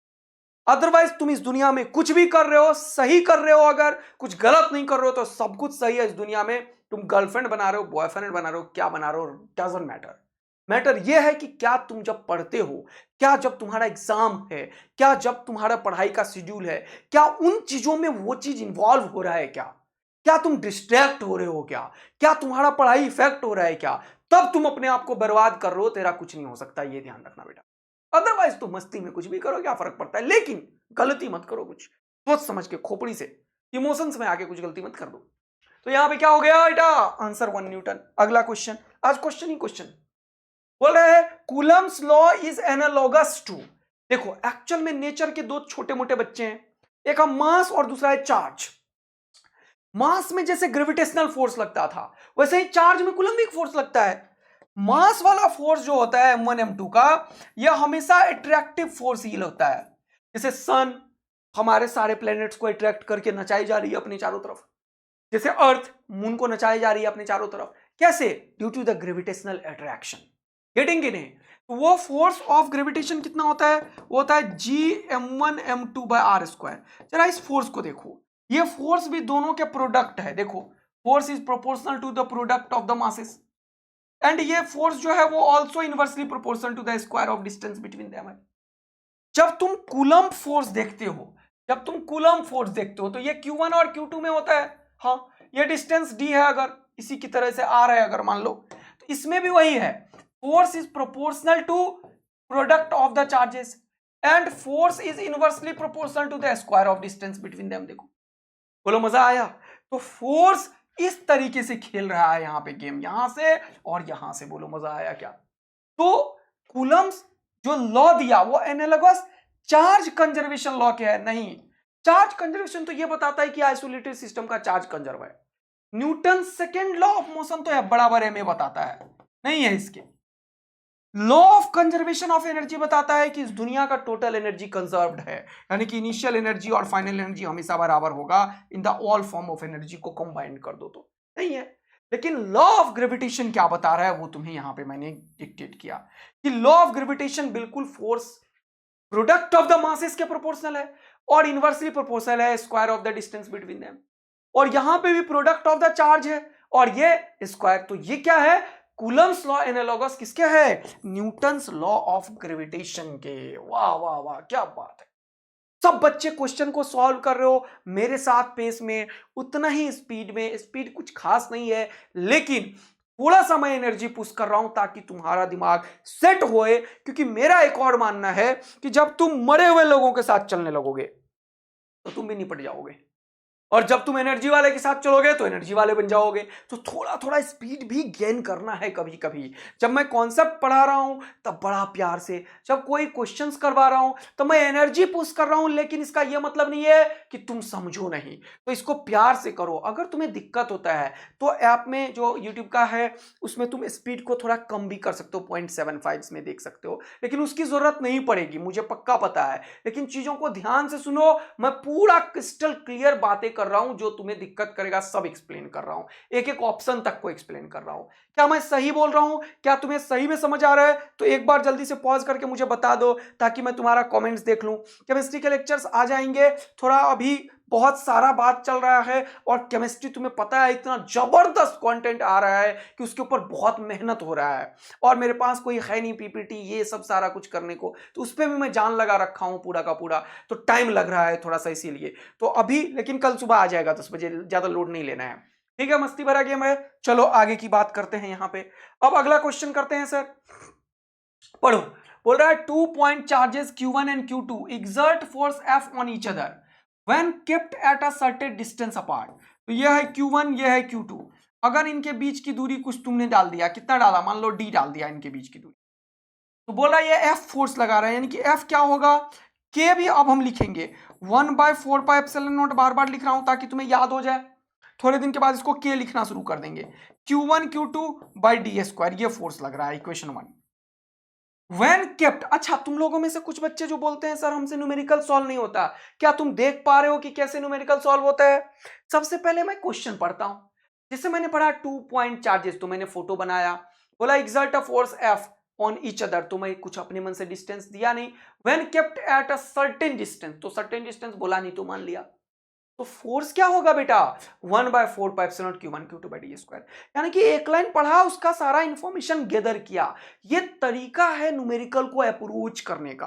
अदरवाइज तुम इस दुनिया में कुछ भी कर रहे हो, सही कर रहे हो, अगर कुछ गलत नहीं कर रहे हो तो सब कुछ सही है इस दुनिया में। तुम गर्लफ्रेंड बना रहे हो, बॉयफ्रेंड बना रहे हो, क्या बना रहे हो, डजंट मैटर। मैटर यह है कि क्या तुम जब पढ़ते हो, क्या जब तुम्हारा एग्जाम है, क्या जब तुम्हारा पढ़ाई का शेड्यूल है, क्या उन चीजों में वो चीज इंवॉल्व हो रहा है, क्या क्या तुम डिस्ट्रैक्ट हो रहे हो, क्या क्या तुम्हारा पढ़ाई इफेक्ट हो रहा है, क्या तब तुम अपने आप को बर्बाद कर रहे हो। तेरा कुछ नहीं हो सकता, ये ध्यान रखना बेटा। अदरवाइज तो मस्ती में कुछ भी करो, क्या फर्क पड़ता है, लेकिन गलती मत करो, कुछ सोच समझ के, खोपड़ी से, इमोशंस में आके कुछ गलती मत कर दो। तो यहां पे क्या हो गया बेटा, आंसर 1 न्यूटन। अगला क्वेश्चन, आज क्वेश्चन ही क्वेश्चन बोल रहा है Coulomb's law is analogous to. देखो एक्चुअल में नेचर के दो छोटे मोटे बच्चे हैं, एक है मास और दूसरा है चार्ज। मास में जैसे ग्रेविटेशनल फोर्स लगता था, वैसे ही चार्ज में कूलम्बिक फोर्स लगता है। मास वाला फोर्स जो होता है M1 M2 का, यह हमेशा अट्रैक्टिव फोर्स ही होता है। जैसे सन हमारे सारे प्लैनेट्स को अट्रैक्ट करके नचाई जा रही है अपने चारों तरफ, जैसे अर्थ मून को नचाई जा रही है अपने चारों तरफ। कैसे? Due to the gravitational attraction. Getting कि नहीं? तो वो फोर्स ऑफ ग्रेविटेशन कितना होता है, वो होता है G(m1m2/r²। जरा इस फोर्स को देखो, ये फोर्स भी दोनों के प्रोडक्ट है। देखो force is proportional to the product of the masses, and ये फोर्स जो है वो also inversely proportional to the square of distance between them है। जब तुम कूलम्ब फोर्स देखते हो, जब तुम कूलम्ब फोर्स देखते हो तो ये Q1 और Q2 में होता है। हाँ, ये डिस्टेंस d है, अगर इसी की तरह से r है अगर मान लो, तो इसमें भी वही है। Force is proportional to product of the charges and force is inversely proportional to the square of distance between them. देखो बोलो मजा आया? तो फोर्स इस तरीके से खेल रहा है यहां पे गेम, यहां से और यहां से। बोलो मजा आया क्या? तो कूलम्स जो लॉ दिया वो एनालॉगस चार्ज कंजर्वेशन लॉ क्या है? नहीं, चार्ज कंजर्वेशन तो ये बताता है कि आइसोलेटेड सिस्टम का चार्ज कंजर्व है। Newton second law of motion तो है बड़ा बड़े में बताता है, नहीं है इसके। Law of conservation of energy बताता है कि इस दुनिया का टोटल एनर्जी कंजर्व्ड है, यानी कि इनिशियल एनर्जी और फाइनल एनर्जी हमेशा बराबर होगा in the all form of energy को कंबाइन कर दो तो। नहीं है। लेकिन लॉ ऑफ ग्रेविटेशन क्या बता रहा है वो तुम्हें यहां पे मैंने डिक्टेट किया कि लॉ ऑफ ग्रेविटेशन बिल्कुल force product of the masses के प्रोपोर्शनल है और इनवर्सली प्रोपोर्शनल है square of the distance between them. और यहां पे भी प्रोडक्ट ऑफ द चार्ज है और ये स्क्वायर। तो ये क्या है? कूलम्स लॉ एनालॉगस किसके है? न्यूटन्स लॉ ऑफ ग्रेविटेशन के। वाह वाह वाह, क्या बात है। सब बच्चे क्वेश्चन को सॉल्व कर रहे हो मेरे साथ पेस में, उतना ही स्पीड में। स्पीड कुछ खास नहीं है, लेकिन थोड़ा सा मैं एनर्जी पुश कर रहा हूं ताकि तुम्हारा दिमाग सेट होए। क्योंकि मेरा एक और मानना है कि जब तुम मरे हुए लोगों के साथ चलने लगोगे तो तुम भी निपट जाओगे, और जब तुम एनर्जी वाले के साथ चलोगे तो एनर्जी वाले बन जाओगे। तो थोड़ा थोड़ा स्पीड भी गेन करना है कभी कभी। जब मैं कॉन्सेप्ट पढ़ा रहा हूं तब बड़ा प्यार से, जब कोई क्वेश्चंस करवा रहा हूं तो मैं एनर्जी पुश कर रहा हूं, लेकिन इसका यह मतलब नहीं है कि तुम समझो नहीं। तो इसको प्यार से करो। अगर तुम्हें दिक्कत होता है तो ऐप में जो यूट्यूब का है उसमें तुम स्पीड को थोड़ा कम भी कर सकते हो, 0.75 में देख सकते हो, लेकिन उसकी जरूरत नहीं पड़ेगी, मुझे पक्का पता है। लेकिन चीजों को ध्यान से सुनो, मैं पूरा क्रिस्टल क्लियर बातें कर रहा हूं, जो तुम्हें दिक्कत करेगा सब एक्सप्लेन कर रहा हूं, एक एक ऑप्शन तक को एक्सप्लेन कर रहा हूं। क्या मैं सही बोल रहा हूं? क्या तुम्हें सही में समझ आ रहा है? तो एक बार जल्दी से पॉज करके मुझे बता दो ताकि मैं तुम्हारा कमेंट्स देख लूं। केमिस्ट्री के लेक्चर्स आ जाएंगे, थोड़ा अभी बहुत सारा बात चल रहा है और केमिस्ट्री तुम्हें पता है इतना जबरदस्त कंटेंट आ रहा है कि उसके ऊपर बहुत मेहनत हो रहा है, और मेरे पास कोई है नहीं पीपीटी ये सब सारा कुछ करने को, तो उस पर भी मैं जान लगा रखा हूं पूरा का पूरा। तो टाइम लग रहा है थोड़ा सा इसीलिए तो अभी, लेकिन कल सुबह आ जाएगा 10 बजे, ज्यादा लोड नहीं लेना है। ठीक है, मस्ती भरा गेम है। चलो आगे की बात करते हैं यहां पे। अब अगला क्वेश्चन करते हैं सर, पढ़ो। बोल रहा है 2 point charges Q1 and Q2 exert force F on each other when kept at a certain distance apart। तो यह है Q1, यह है Q2। अगर इनके बीच की दूरी कुछ तुमने डाल दिया, कितना डाला? मान लो d डाल दिया इनके बीच की दूरी, तो बोल रहा है ये F फोर्स लगा रहा है, यानी कि F क्या होगा? K भी अब हम लिखेंगे 1/4πε0, बार बार लिख रहा हूं ताकि तुम्हें याद हो जाए। थोड़े दिन के बाद इसको K लिखना शुरू कर देंगे। Q1 Q2/d², ये फोर्स लग रहा है, इक्वेशन 1। When kept, अच्छा तुम लोगों में से कुछ बच्चे जो बोलते हैं सर हमसे न्यूमेरिकल सॉल्व नहीं होता, क्या तुम देख पा रहे हो कि कैसे न्यूमेरिकल सॉल्व होता है? सबसे पहले मैं क्वेश्चन पढ़ता हूं। जैसे मैंने पढ़ा 2 पॉइंट चार्जेस, तो मैंने फोटो बनाया, बोला exert a force F on each other, तो मैं कुछ अपने मन से डिस्टेंस दिया नहीं। When kept at a certain distance, तो सर्टेन डिस्टेंस बोला नहीं तो मान लिया। तो फोर्स क्या होगा बेटा, 1/4πε0 Q1 Q2/d²। यानी कि एक लाइन पढ़ा, उसका सारा इंफॉर्मेशन गैदर किया। ये तरीका है न्यूमेरिकल को अप्रोच करने का।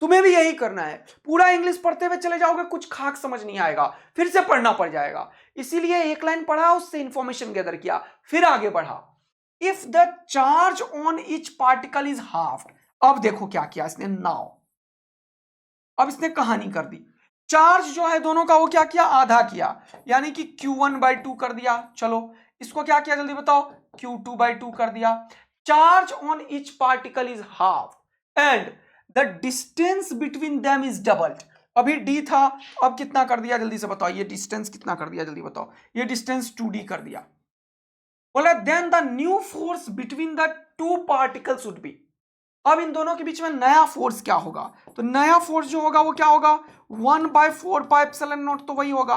तुम्हें भी यही करना है। पूरा इंग्लिश पढ़ते हुए चले जाओगे, कुछ खाक समझ नहीं आएगा, फिर से पढ़ना पड़ जाएगा। इसीलिए एक लाइन पढ़ा, उससे इंफॉर्मेशन गैदर किया, फिर आगे बढ़ा। If the charge on each particle is half, अब देखो क्या किया इसने, नाउ अब इसने कहानी कर दी। चार्ज जो है दोनों का वो क्या किया, आधा किया, यानी कि Q1/2 कर दिया। चलो इसको क्या किया जल्दी बताओ, Q2/2 कर दिया। Charge on each particle is half and the distance between them is doubled. अभी d था, अब कितना कर दिया जल्दी से बताओ, ये डिस्टेंस कितना कर दिया जल्दी बताओ, ये डिस्टेंस 2d कर दिया। बोला then the new force between the two particle should be. अब इन दोनों के बीच में नया फोर्स क्या होगा, तो नया फोर्स जो होगा वो क्या होगा, 1/4πε0, तो वही होगा।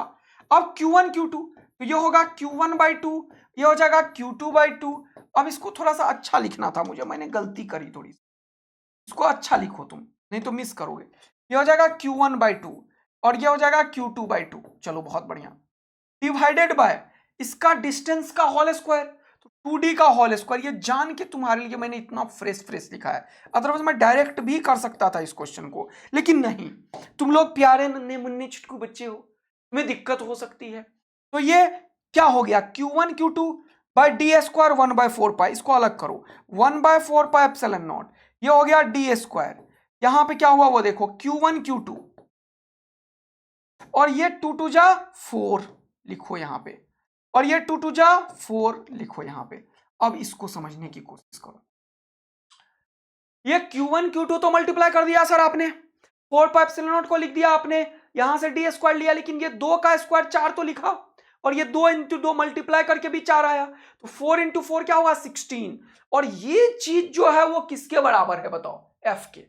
अब Q1 Q2, तो ये होगा Q1/2, ये हो जाएगा Q2/2। अब इसको थोड़ा सा अच्छा लिखना था मुझे, मैंने गलती करी थोड़ी सी, इसको अच्छा लिखो तुम, नहीं तो मिस करोगे। ये हो जाएगा Q1/2 और ये हो जाएगा Q2/2। चलो बहुत बढ़िया, डिवाइडेड बाय इसका डिस्टेंस का होल स्क्वायर, 2d का होल स्क्वायर। ये जान के तुम्हारे लिए मैंने इतना फ्रेश लिखा है, अदरवाइज मैं डायरेक्ट भी कर सकता था इस क्वेश्चन को, लेकिन नहीं, तुम लोग प्यारे नन्हे मुन्ने चुटकू बच्चे हो, तुम्हें दिक्कत हो सकती है। तो ये क्या हो गया, Q1 Q2/d², 1/4π, इसको अलग करो, 1/4πε0, ये हो गया d²। यहां पे क्या हुआ वो देखो, Q1 Q2 और ये 2 जा 4 लिखो यहां पे, और ये 2 जा 4 लिखो यहां पे। अब इसको समझने की कोशिश करो। ये Q1 Q2 तो मल्टीप्लाई कर दिया सर आपने, 4πε0 को लिख दिया आपने, यहां से d² लिया, लेकिन ये 2 का स्क्वायर 4 तो लिखा, और ये 2 × 2 मल्टीप्लाई करके भी 4 आया, तो 4 × 4 क्या हुआ, 16। और ये चीज जो है वो किसके बराबर है बताओ, F के।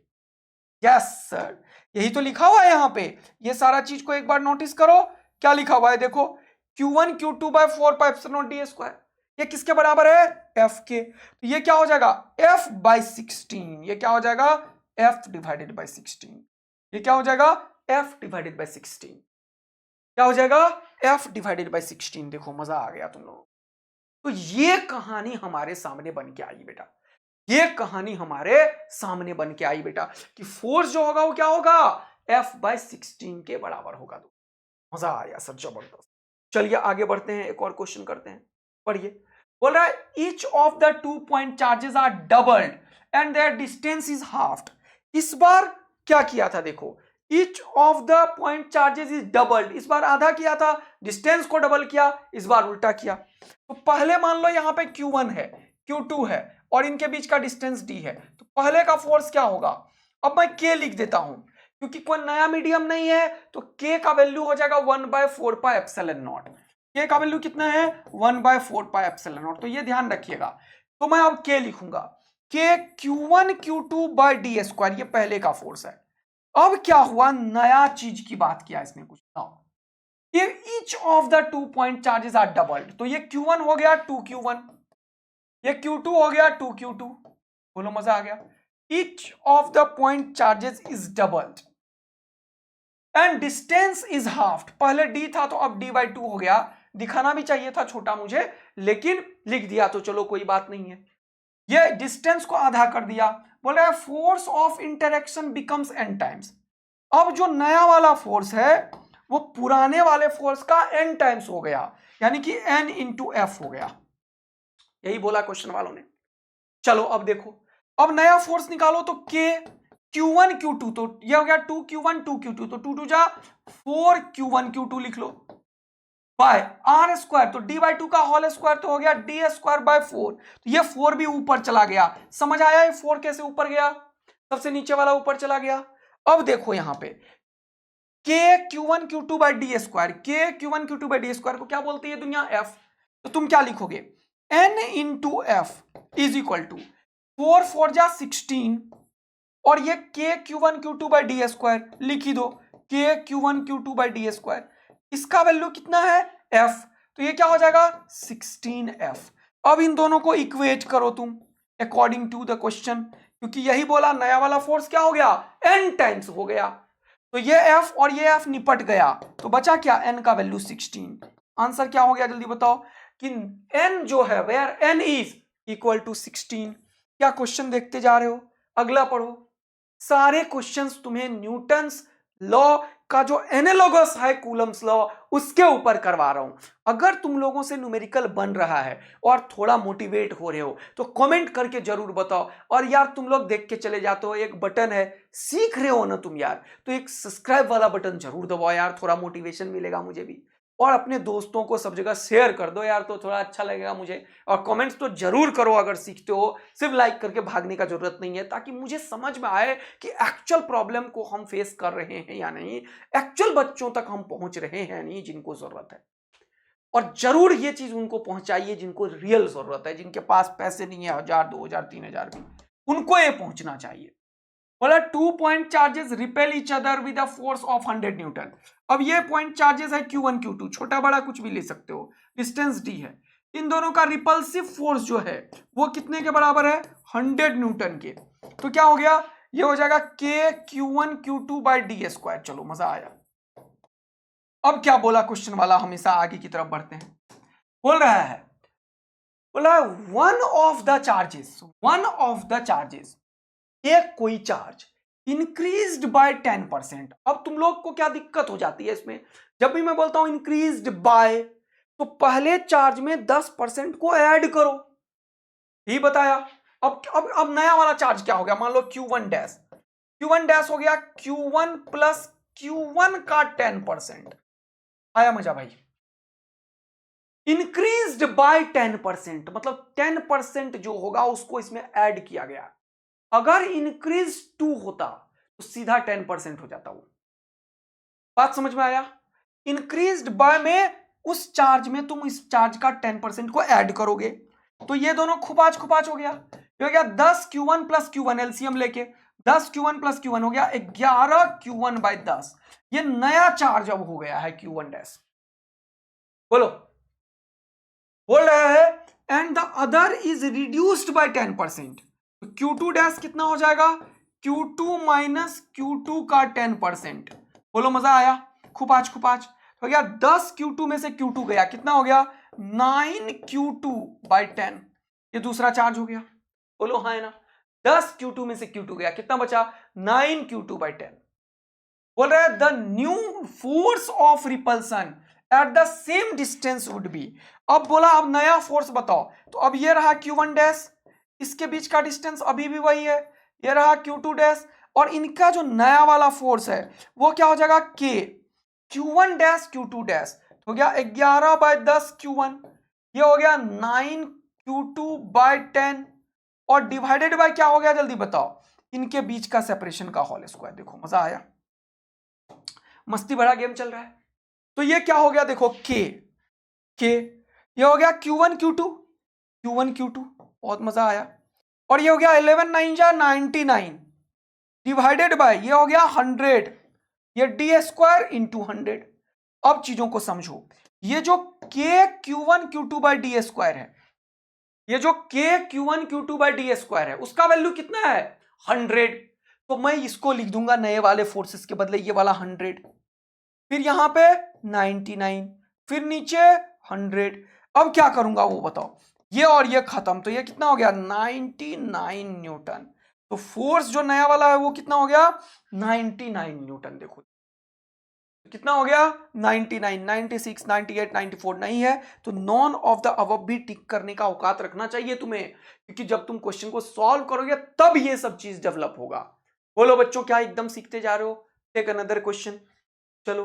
यस सर, यही तो लिखा हुआ है यहां पे। ये सारा चीज को एक बार नोटिस करो, क्या लिखा हुआ है देखो, Q1 Q2/4πε0d², ये किसके बराबर है, F के। तो ये क्या हो जाएगा, F/16। ये क्या हो जाएगा, F/16। ये क्या हो जाएगा, F/16। क्या हो जाएगा, F/16। देखो मजा आ गया तुम लोग। तो ये कहानी हमारे सामने बन के आई बेटा, ये कहानी हमारे सामने बन के आई बेटा, कि फोर्स जो होगा वो क्या होगा, F/16 के बराबर होगा। तो मजा आया सर, जबरदस्त। चलिए आगे बढ़ते हैं, एक और क्वेश्चन करते हैं, पढ़िए। बोल रहा है each of the 2 point charges are doubled and their distance is halved. इस बार क्या किया था देखो, each of the point charges is doubled, इस बार आधा किया था, डिस्टेंस को डबल किया, इस बार उल्टा किया। तो पहले मान लो यहां पे Q1 है, Q2 है, और इनके बीच का डिस्टेंस d है, तो पहले का फोर्स क्या होगा। अब मैं k लिख देता हूं, क्योंकि कोई नया मीडियम नहीं है, तो k का वैल्यू हो जाएगा 1/4πε0। k का वैल्यू कितना है, 1/4πε0, तो ये ध्यान रखिएगा। तो मैं अब k लिखूंगा, k Q1 Q2/d², ये पहले का फोर्स है। अब क्या हुआ, नया चीज की बात किया इसने कुछ, ये each of the 2 point charges are doubled, तो ये Q1 हो गया 2Q1, ये Q2 हो गया 2Q2। बोलो मजा आ गया। Each of the point charges is doubled and distance is halved. पहले d था तो अब d/2 हो गया, दिखाना भी चाहिए था छोटा मुझे, लेकिन लिख दिया तो चलो कोई बात नहीं है। ये डिस्टेंस को आधा कर दिया। बोल रहा है force of interaction becomes n times. अब जो नया वाला फोर्स है वो पुराने वाले फोर्स का n टाइम्स हो गया, यानी कि n × F हो गया। यही बोला क्वेश्चन वालों ने। चलो अब देखो, अब नया फोर्स निकालो, तो k Q1 Q2, तो ये हो गया 2Q1 2Q2, तो 2 जा 4Q1 Q2 लिख लो, बाय r², तो d/2 का होल स्क्वायर तो हो गया d²/4। तो ये 4 भी ऊपर चला गया, समझ आया ये 4 कैसे ऊपर गया, सबसे नीचे वाला ऊपर चला गया। अब देखो यहां पे k Q1 Q2/d², k Q1 Q2/d² को क्या बोलती है दुनिया, f। तो तुम क्या लिखोगे, n × F is equal to 4 4 जा 16, और ये k Q1 Q2/d² लिख ही दो, k Q1 Q2/d², इसका वैल्यू कितना है, F। तो ये क्या हो जाएगा 16F। अब इन दोनों को इक्वेट करो तुम, अकॉर्डिंग टू द क्वेश्चन, क्योंकि यही बोला नया वाला फोर्स क्या हो गया, n टाइम्स हो गया। तो ये F और ये F निपट गया, तो बचा क्या, n का वैल्यू 16। आंसर क्या हो गया जल्दी बताओ कि n जो है where n is equal to 16। क्या क्वेश्चन देखते जा रहे हो, अगला पढ़ो। सारे क्वेश्चंस तुम्हें न्यूटन्स लॉ का जो एनालॉगस है कूलम्स लॉ उसके ऊपर करवा रहा हूं। अगर तुम लोगों से न्यूमेरिकल बन रहा है और थोड़ा मोटिवेट हो रहे हो तो कमेंट करके जरूर बताओ। और यार तुम लोग देख के चले जाते हो, एक बटन है, सीख रहे हो ना तुम यार, तो एक सब्सक्राइब वाला बटन जरूर दबाओ यार, थोड़ा मोटिवेशन मिलेगा मुझे भी। और अपने दोस्तों को सब जगह शेयर कर दो यार, तो थोड़ा अच्छा लगेगा मुझे। और कमेंट्स तो जरूर करो अगर सीखते हो, सिर्फ लाइक करके भागने का जरूरत नहीं है, ताकि मुझे समझ में आए कि एक्चुअल प्रॉब्लम को हम फेस कर रहे हैं या नहीं, एक्चुअल बच्चों तक हम पहुंच रहे हैं नहीं जिनको जरूरत है। और जरूर ये चीज उनको पहुंचाइए जिनको रियल जरूरत है, जिनके पास पैसे नहीं है 1000 2000 3000 भी, उनको ये पहुंचना चाहिए। बोला 2 point charges repel each other with a force of 100 Newton. अब ये पॉइंट चार्जेस है Q1 Q2, छोटा बड़ा कुछ भी ले सकते हो, डिस्टेंस d है। इन दोनों का रिपल्सिव फोर्स जो है वो कितने के बराबर है, 100 न्यूटन के। तो क्या हो गया, ये हो जाएगा K Q1 Q2 by D square. चलो मजा आया। अब क्या बोला क्वेश्चन वाला, हमेशा आगे की तरफ बढ़ते हैं। बोल रहा है, बोला वन ऑफ द चार्जेस, एक कोई चार्ज इंक्रीज्ड बाय 10%। अब तुम लोग को क्या दिक्कत हो जाती है इसमें, जब भी मैं बोलता हूं इंक्रीज्ड बाय, तो पहले चार्ज में 10% को ऐड करो, यही बताया। अब नया वाला चार्ज क्या हो गया, मान लो Q1 डैश हो गया Q1 प्लस Q1 का 10%। आया मजा भाई, इंक्रीज्ड बाय 10%, मतलब 10% जो होगा उसको इसमें ऐड किया गया। अगर इंक्रीज 2 होता तो सीधा 10% हो जाता। वो बात समझ में आया। इंक्रीज्ड बाय में उस चार्ज में तुम इस चार्ज का 10% को ऐड करोगे, तो ये दोनों खुपाच हो गया। ये हो गया 10 Q1 प्लस Q1, एलसीएम लेके 10 Q1 प्लस Q1 हो गया 11 Q1 बाई 10। ये नया चार्ज अब हो गया है Q1 डैश। बोलो, बोल रहा है and the other is reduced by 10%। तो Q2 डैश कितना हो जाएगा, Q2 माइनस Q2 का 10%। बोलो मजा आया, खुपाच हो गया 10 Q2 में से Q2 गया, कितना हो गया 9 Q2 बाई 10। ये दूसरा चार्ज हो गया। बोलो हाँ है ना, 10 Q2 में से Q2 गया, कितना बचा 9 Q2 बाई 10। बोल रहा है the new force of repulsion at the same distance would be. अब बोला अब नया फोर्स बताओ, तो अब ये रहा Q1 डैश, इसके बीच का डिस्टेंस अभी भी वही है, ये रहा Q2 डैश, और इनका जो नया वाला फोर्स है वो क्या हो जाएगा K Q1 dash Q2 dash, हो गया 11 बाय 10 Q1, ये हो गया 9 Q2 बाय 10, और डिवाइडेड बाय क्या हो गया जल्दी बताओ, इनके बीच का सेपरेशन का होल स्क्वायर। देखो मजा आया, मस्ती भरा गेम चल रहा है। तो ये क्या हो गया देखो K, ये हो गया Q1 Q2, बहुत मजा आया। और ये हो गया 11 9 जा 99 डिवाइडेड बाय ये हो गया 100, ये डी स्क्वायर इंटू 100। अब चीजों को समझो, ये जो K Q1 Q2 by D square है, ये जो K Q1 Q2 by D square है, उसका वैल्यू कितना है 100। तो मैं इसको लिख दूंगा नए वाले फोर्सेस के बदले ये वाला 100, फिर यहां पे 99, फिर नीचे 100। अब क्या करूंगा वो बताओ, ये और ये खत्म, तो ये कितना हो गया 99 न्यूटन। तो फोर्स जो नया वाला है वो कितना हो गया 99 न्यूटन। देखो कितना हो गया 99, 96, 98, 94 नहीं है, तो नॉन ऑफ द अबव भी टिक करने का औकात रखना चाहिए तुम्हें, क्योंकि जब तुम क्वेश्चन को सॉल्व करोगे तब ये सब चीज डेवलप होगा। बोलो बच्चों, क्या एकदम सीखते जा रहे हो। टेक अनदर क्वेश्चन, चलो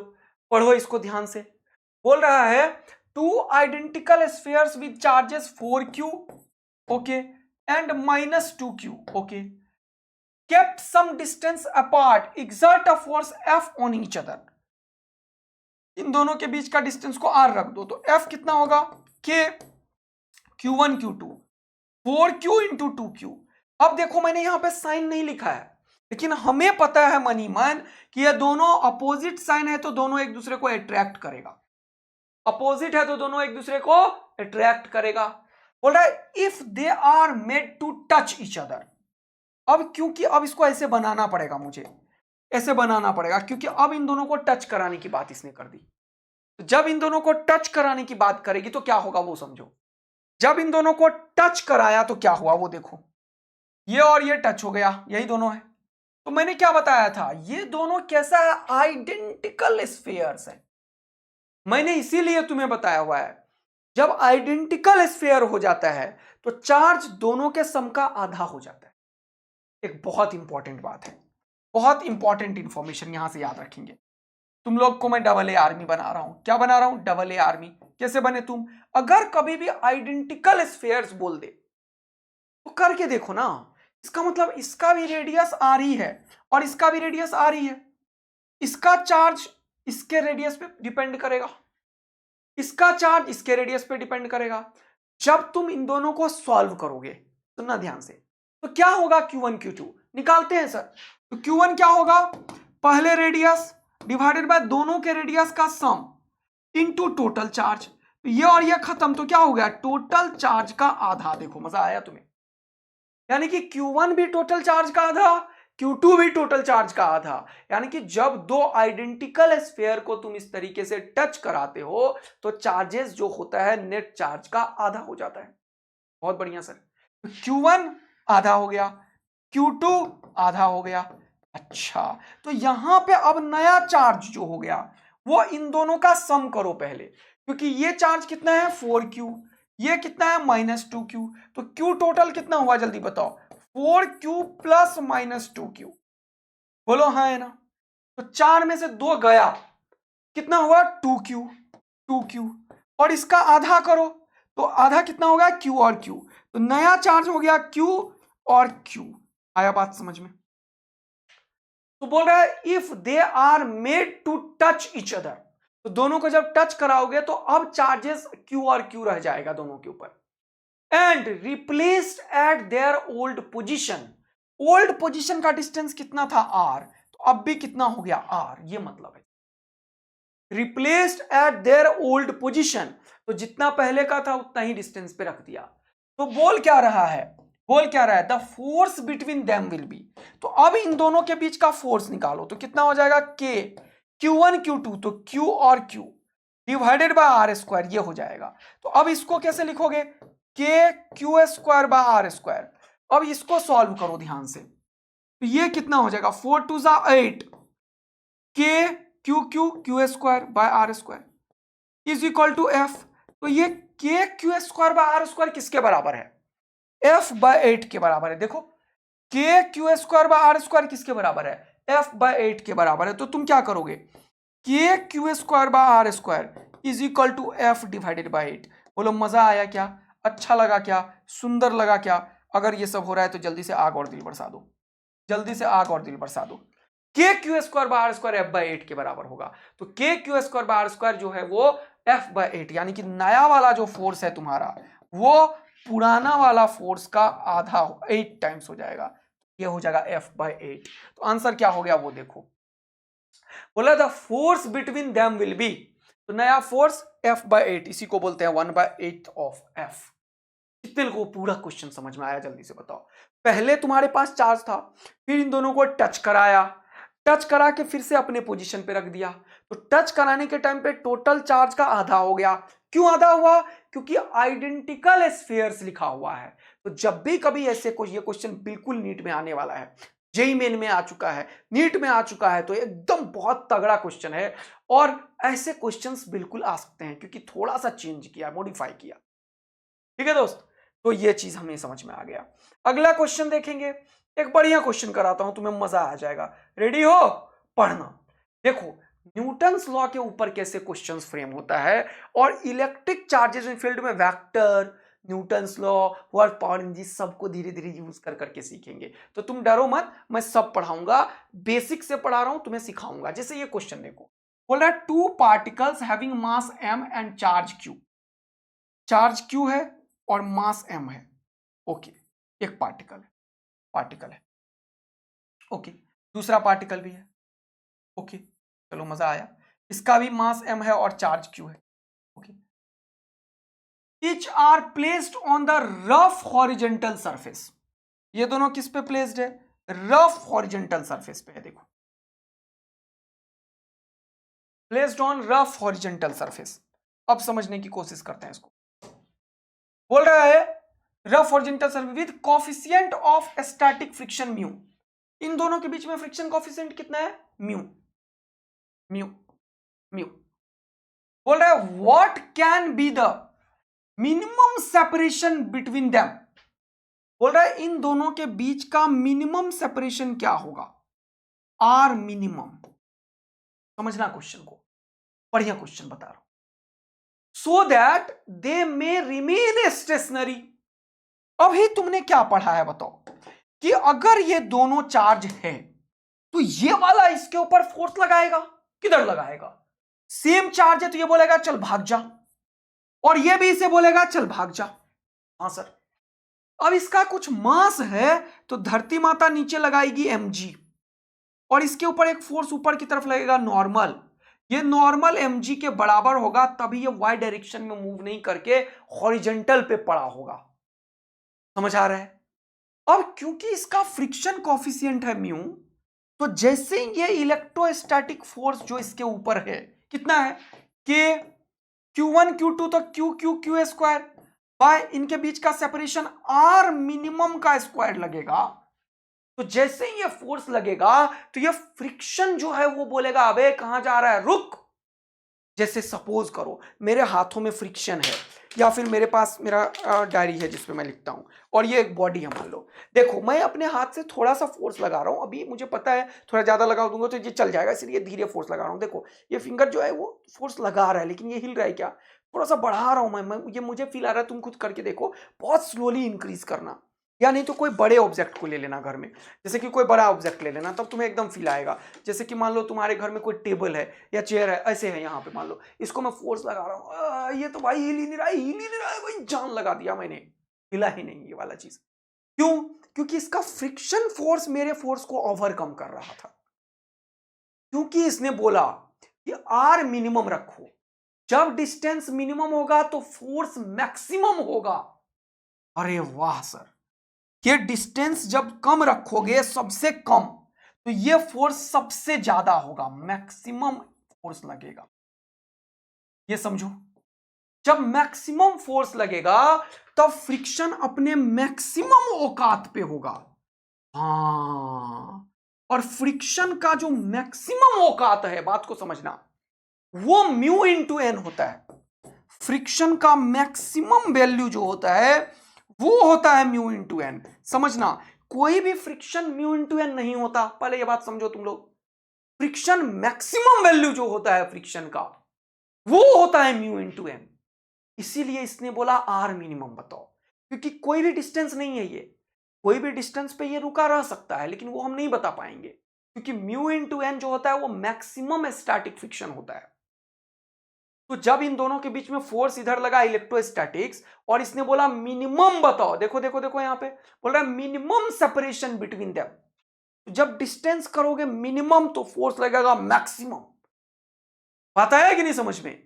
पढ़ो इसको ध्यान से। बोल रहा है two identical spheres with charges 4Q okay and -2Q okay kept some distance apart exert a force F on each other। इन दोनों के बीच का डिस्टेंस को R रख दो, तो F कितना होगा K Q1 Q2 4Q into 2Q। अब देखो मैंने यहां पे साइन नहीं लिखा है, लेकिन हमें पता है मनी मान कि ये दोनों अपोजिट साइन है, तो दोनों एक दूसरे को अट्रैक्ट करेगा, अपोजिट है तो दोनों एक दूसरे को अट्रैक्ट करेगा। बोल रहा है if they are made to touch each other. अब क्योंकि अब इसको ऐसे बनाना पड़ेगा, मुझे ऐसे बनाना पड़ेगा क्योंकि अब इन दोनों को टच कराने की बात इसने कर दी। तो जब इन दोनों को टच कराने की बात करेगी तो क्या होगा वो समझो। जब इन दोनों को टच कराया तो क्या हुआ वो देखो, ये और ये टच हो गया, यही दोनों है। तो मैंने क्या बताया था, ये दोनों कैसा है, आइडेंटिकल स्फीयर्स है। मैंने इसीलिए तुम्हें बताया हुआ है जब आइडेंटिकल स्फीयर हो जाता है तो चार्ज दोनों के सम का आधा हो जाता है। एक बहुत इंपॉर्टेंट बात है, बहुत इंपॉर्टेंट इंफॉर्मेशन यहां से याद रखेंगे। तुम लोग को मैं डबल ए आर्मी बना रहा हूं। क्या बना रहा हूं, डबल ए आर्मी। कैसे बने तुम, अगर कभी भी आइडेंटिकल स्फीयर्स बोल दे तो करके देखो ना, इसका मतलब इसका भी रेडियस आर ही है और इसका भी रेडियस आर ही है। इसका चार्ज इसके रेडियस पे डिपेंड करेगा, इसका चार्ज इसके रेडियस पे डिपेंड करेगा। जब तुम इन दोनों को सॉल्व करोगे, सुनना ध्यान से, तो क्या होगा Q1 Q2 निकालते हैं सर। तो Q1 क्या होगा, पहले रेडियस डिवाइडेड बाय दोनों के रेडियस का सम इनटू टोटल चार्ज। तो ये और ये खत्म, तो क्या हो गया, टोटल चार्ज का आधा। देखो मजा आया तुम्हें, यानी कि Q1 भी टोटल चार्ज का आधा, Q2 भी टोटल चार्ज का आधा। यानी कि जब दो आइडेंटिकल स्फीयर को तुम इस तरीके से टच कराते हो तो चार्जेस जो होता है नेट चार्ज का आधा हो जाता है। बहुत बढ़िया सर, तो Q1 आधा हो गया, Q2 आधा हो गया। अच्छा, तो यहां पे अब नया चार्ज जो हो गया वो इन दोनों का सम करो पहले, क्योंकि ये चार्ज कितना है 4Q, ये कितना है -2Q। तो Q टोटल कितना हुआ जल्दी बताओ, 4Q प्लस -2Q। बोलो हाँ है ना। तो 4 में से 2 गया, कितना हुआ 2Q, 2Q। और इसका आधा करो तो आधा कितना होगा Q और Q। तो नया चार्ज हो गया Q और Q। आया बात समझ में। तो बोल रहा है if they are made to touch each other, तो दोनों को जब टच कराओगे तो अब चार्जेस Q और Q रह जाएगा दोनों के ऊपर। And replaced eight their old position, old position का डिस्टेंस कितना था R, तो अब भी कितना हो गया R, ये मतलब है replaced eight their old position. तो जितना पहले का था उतना ही डिस्टेंस पे रख दिया। तो बोल क्या रहा है, बोल क्या रहा है, the force between them will B. तो अब इन दोनों के बीच का फोर्स निकालो तो कितना हो जाएगा K, Q1 Q2, तो Q और Q divided by R square, ये हो जाएगा। तो अब इसको कैसे लिखोगे, K Q square by R square. अब इसको सॉल्व करो ध्यान से, तो ये कितना हो जाएगा 4 2 8, K Q square by R square is equal to F। तो ये K Q square by R square किसके बराबर है, F बाय 8 के बराबर है। देखो K Q square by R square किसके बराबर है, F बाय 8 के बराबर है। तो तुम क्या करोगे, K Q square by R square is equal to F divided by 8। बोलो मजा आया क्या, अच्छा लगा क्या, सुंदर लगा क्या। अगर ये सब हो रहा है तो जल्दी से आग और दिल बरसा दो, जल्दी से आग और दिल बरसा दो। K Q square by R square F by 8 के बराबर होगा। तो K Q square by R square जो है वो F बाय 8, यानी कि नया वाला जो फोर्स है तुम्हारा वो पुराना वाला फोर्स का आधा 8 टाइम्स हो जाएगा, ये हो जाएगा F बाय 8। तो आंसर क्या हो गया वो देखो, बोला the force between them will B, तो नया फोर्स F बाय 8, इसी को बोलते हैं 1/8 ऑफ F। कितने को पूरा क्वेश्चन समझ में आया जल्दी से बताओ। पहले तुम्हारे पास चार्ज था, फिर इन दोनों को टच कराया, टच करा के फिर से अपने पोजीशन पे रख दिया। तो टच कराने के टाइम पे टोटल चार्ज का आधा हो गया। क्यों आधा हुआ, क्योंकि आइडेंटिकल स्फीयर्स लिखा हुआ है। तो जब भी कभी ऐसे ये क्वेश्चन बिल्कुल नीट में आने वाला है, जेई मेन में आ चुका है, नीट में आ चुका है, तो एकदम बहुत तगड़ा क्वेश्चन है। और ऐसे क्वेश्चंस बिल्कुल आ सकते हैं क्योंकि थोड़ा सा चेंज किया, मॉडिफाई किया। ठीक है दोस्त, तो ये चीज हमें समझ में आ गया। अगला क्वेश्चन देखेंगे, एक बढ़िया क्वेश्चन कराता हूं, तुम्हें मजा आ जाएगा। रेडी हो, पढ़ना। देखो न्यूटन्स लॉ के ऊपर कैसे क्वेश्चंस फ्रेम होता है और इलेक्ट्रिक चार्जेस इन फील्ड में vector, Newton's law, work power energy सबको धीरे धीरे यूज कर करके सीखेंगे। तो तुम डरो मत, मैं सब पढ़ाऊंगा, बेसिक से पढ़ा रहा हूं, तुम्हें सिखाऊंगा। जैसे ये क्वेश्चन देखो, बोल रहा है 2 particles having mass m and charge q, charge q है और मास m है। ओके, एक पार्टिकल है। ओके, दूसरा पार्टिकल भी है। ओके, चलो मजा आया। इसका भी मास m है और चार्ज q है। Okay, each are placed on the rough horizontal surface. ये दोनों किस पे प्लेस्ड है? रफ हॉरिजेंटल सरफेस पे है। देखो, placed on rough horizontal surface. अब समझने की कोशिश करते हैं इसको। बोल रहा है rough horizontal surface with coefficient of static friction mu. इन दोनों के बीच में फ्रिक्शन कोफिशिएंट कितना है? म्यू। म्यू म्यू बोल रहा है what can be the minimum separation between them. बोल रहा है इन दोनों के बीच का मिनिमम सेपरेशन क्या होगा? Are minimum. समझना क्वेश्चन को, बढ़िया क्वेश्चन बता रहा हूं। So that they may remain stationery. अभी तुमने क्या पढ़ा है बताओ, कि अगर ये दोनों चार्ज है तो ये वाला इसके ऊपर फोर्स लगाएगा, किधर लगाएगा? सेम चार्ज है तो ये बोलेगा चल भाग जा, और ये भी इसे बोलेगा चल भाग जा। हाँ सर। अब इसका कुछ मास है तो धरती माता नीचे लगाएगी mg, और इसके ऊपर एक फोर्स ऊपर की तरफ लगेगा नॉर्मल। ये नॉर्मल mg के बराबर होगा, तभी ये y डायरेक्शन में मूव नहीं करके हॉरिजेंटल पे पड़ा होगा। समझ आ रहा है? अब क्योंकि इसका फ्रिक्शन कॉफिशिएंट है म्यू, तो जैसे ये इलेक्ट्रोस्टैटिक फोर्स जो इसके ऊपर है कितना है? के Q1 Q2 तो Q स्क्वायर बाय इनके बीच का सेपरेशन R मिनिमम का स्क्वायर लगेगा। तो जैसे ही ये फोर्स लगेगा तो ये फ्रिक्शन जो है वो बोलेगा अबे कहां जा रहा है, रुक। जैसे सपोज करो मेरे हाथों में फ्रिक्शन है, या फिर मेरे पास मेरा डायरी है जिसपे मैं लिखता हूं, और ये एक बॉडी है मान लो। देखो मैं अपने हाथ से थोड़ा सा फोर्स लगा रहा हूं, अभी मुझे पता है थोड़ा ज्यादा लगा दूंगा तो ये चल जाएगा, इसलिए धीरे फोर्स लगा रहा हूं। देखो ये फिंगर जो है वो फोर्स लगा रहा है, लेकिन ये हिल रहा है क्या? थोड़ा सा बढ़ा रहा हूं मैं, ये मुझे फील आ रहा है। तुम खुद करके देखो, बहुत स्लोली इंक्रीज करना, या नहीं तो कोई बड़े ऑब्जेक्ट को ले लेना घर में, जैसे कि कोई बड़ा ऑब्जेक्ट ले लेना, तब तुम्हें एकदम फील आएगा। जैसे कि मान लो तुम्हारे घर में कोई टेबल है या चेयर है, ऐसे है यहाँ पे, मान लो इसको मैं फोर्स लगा रहा हूँ, ये तो भाई हिल ही नहीं रहा है, हिल ही नहीं रहा है भाई, जान लगा दिया मैंने, हिला ही नहीं ये वाला चीज। क्यों? क्योंकि इसका फ्रिक्शन फोर्स मेरे फोर्स को ओवरकम कर रहा था। क्योंकि इसने बोला कि आर मिनिमम रखो, जब डिस्टेंस मिनिमम होगा तो फोर्स मैक्सिमम होगा। अरे वाह सर, ये डिस्टेंस जब कम रखोगे सबसे कम, तो ये फोर्स सबसे ज्यादा होगा, मैक्सिमम फोर्स लगेगा। ये समझो, जब मैक्सिमम फोर्स लगेगा तब फ्रिक्शन अपने मैक्सिमम औकात पे होगा। हाँ, और फ्रिक्शन का जो मैक्सिमम औकात है, बात को समझना, वो म्यू इंटू एन होता है। फ्रिक्शन का मैक्सिमम वैल्यू जो होता है वो होता है म्यू इंटू एन। समझना, कोई भी फ्रिक्शन म्यू इंटू एन नहीं होता, पहले ये बात समझो तुम लोग। फ्रिक्शन मैक्सिमम वैल्यू जो होता है फ्रिक्शन का, वो होता है म्यू इंटू एन। इसीलिए इसने बोला आर मिनिमम बताओ, क्योंकि कोई भी डिस्टेंस नहीं है, ये कोई भी डिस्टेंस पे ये रुका रह सकता है, लेकिन वो हम नहीं बता पाएंगे, क्योंकि म्यू इंटू एन जो होता है वो मैक्सिमम स्टैटिक फ्रिक्शन होता है। तो जब इन दोनों के बीच में फोर्स इधर लगा इलेक्ट्रोस्टैटिक्स, और इसने बोला मिनिमम बताओ, देखो देखो देखो यहां पे बोल रहा है मिनिमम सेपरेशन बिटवीन देम। तो जब डिस्टेंस करोगे मिनिमम तो फोर्स लगेगा मैक्सिमम। पता है कि नहीं समझ में?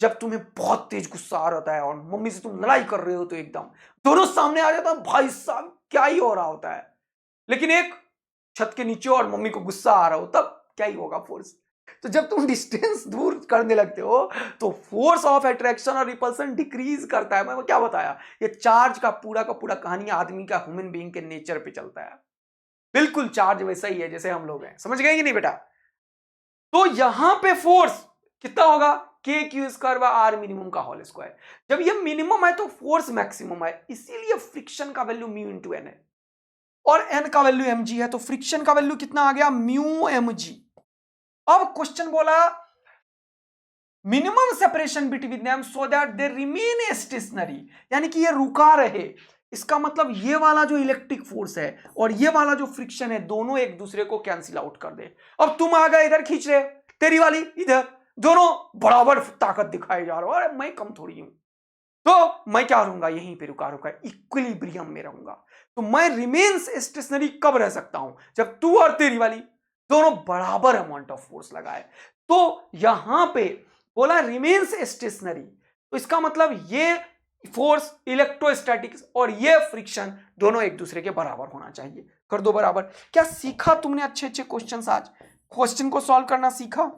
जब तुम्हें बहुत तेज गुस्सा आ रहा है और मम्मी से तुम लड़ाई कर रहे हो तो एकदम दोनों सामने आ जाता है, भाई साहब क्या ही हो रहा होता है। लेकिन एक छत के नीचे और मम्मी को गुस्सा आ रहा हो, तब क्या ही होगा फोर्स। तो जब तुम डिस्टेंस दूर करने लगते हो तो फोर्स ऑफ अट्रैक्शन और रिपल्सन डिक्रीज करता है। मैं क्या बताया, ये चार्ज का पूरा कहानी आदमी का, ह्यूमन बीइंग के नेचर पे चलता है। बिल्कुल चार्ज वैसा ही है जैसे हम लोग हैं, समझ गए कि नहीं बेटा? तो यहां पे फोर्स कितना होगा? K Q square by R minimum का होल स्क्वायर। जब ये मिनिमम है तो फोर्स मैक्सिमम है, इसीलिए फ्रिक्शन का वैल्यू म्यू इंटू एन है, और एन का वैल्यू mg है, तो फ्रिक्शन का वैल्यू कितना आ गया? Mu mg। अब क्वेश्चन बोला minimum separation between them so that they remain stationery, यानी कि ये रुका रहे। इसका मतलब ये वाला जो इलेक्ट्रिक फोर्स है और ये वाला जो फ्रिक्शन है, दोनों एक दूसरे को कैंसिल आउट कर दे। अब तुम आ गए इधर खींच रहे, तेरी वाली इधर, दोनों बराबर ताकत दिखाए जा रहे हो। अरे मैं कम थोड़ी हूं, तो मैं क्या रहूंगा? यहीं पे रुका रुका इक्विलिब्रियम में रहूंगा। तो मैं रिमेन्स स्टेशनरी कब रह सकता हूं? जब तू और तेरी वाली दोनों बराबर अमाउंट ऑफ फोर्स लगाए। तो यहां पे बोला रिमेन्स स्टेशनरी, तो इसका मतलब ये फोर्स इलेक्ट्रोस्टैटिक्स और ये फ्रिक्शन दोनों एक दूसरे के बराबर होना चाहिए। कर दो बराबर। क्या सीखा तुमने अच्छे अच्छे क्वेश्चंस? आज क्वेश्चन को सॉल्व करना सीखा।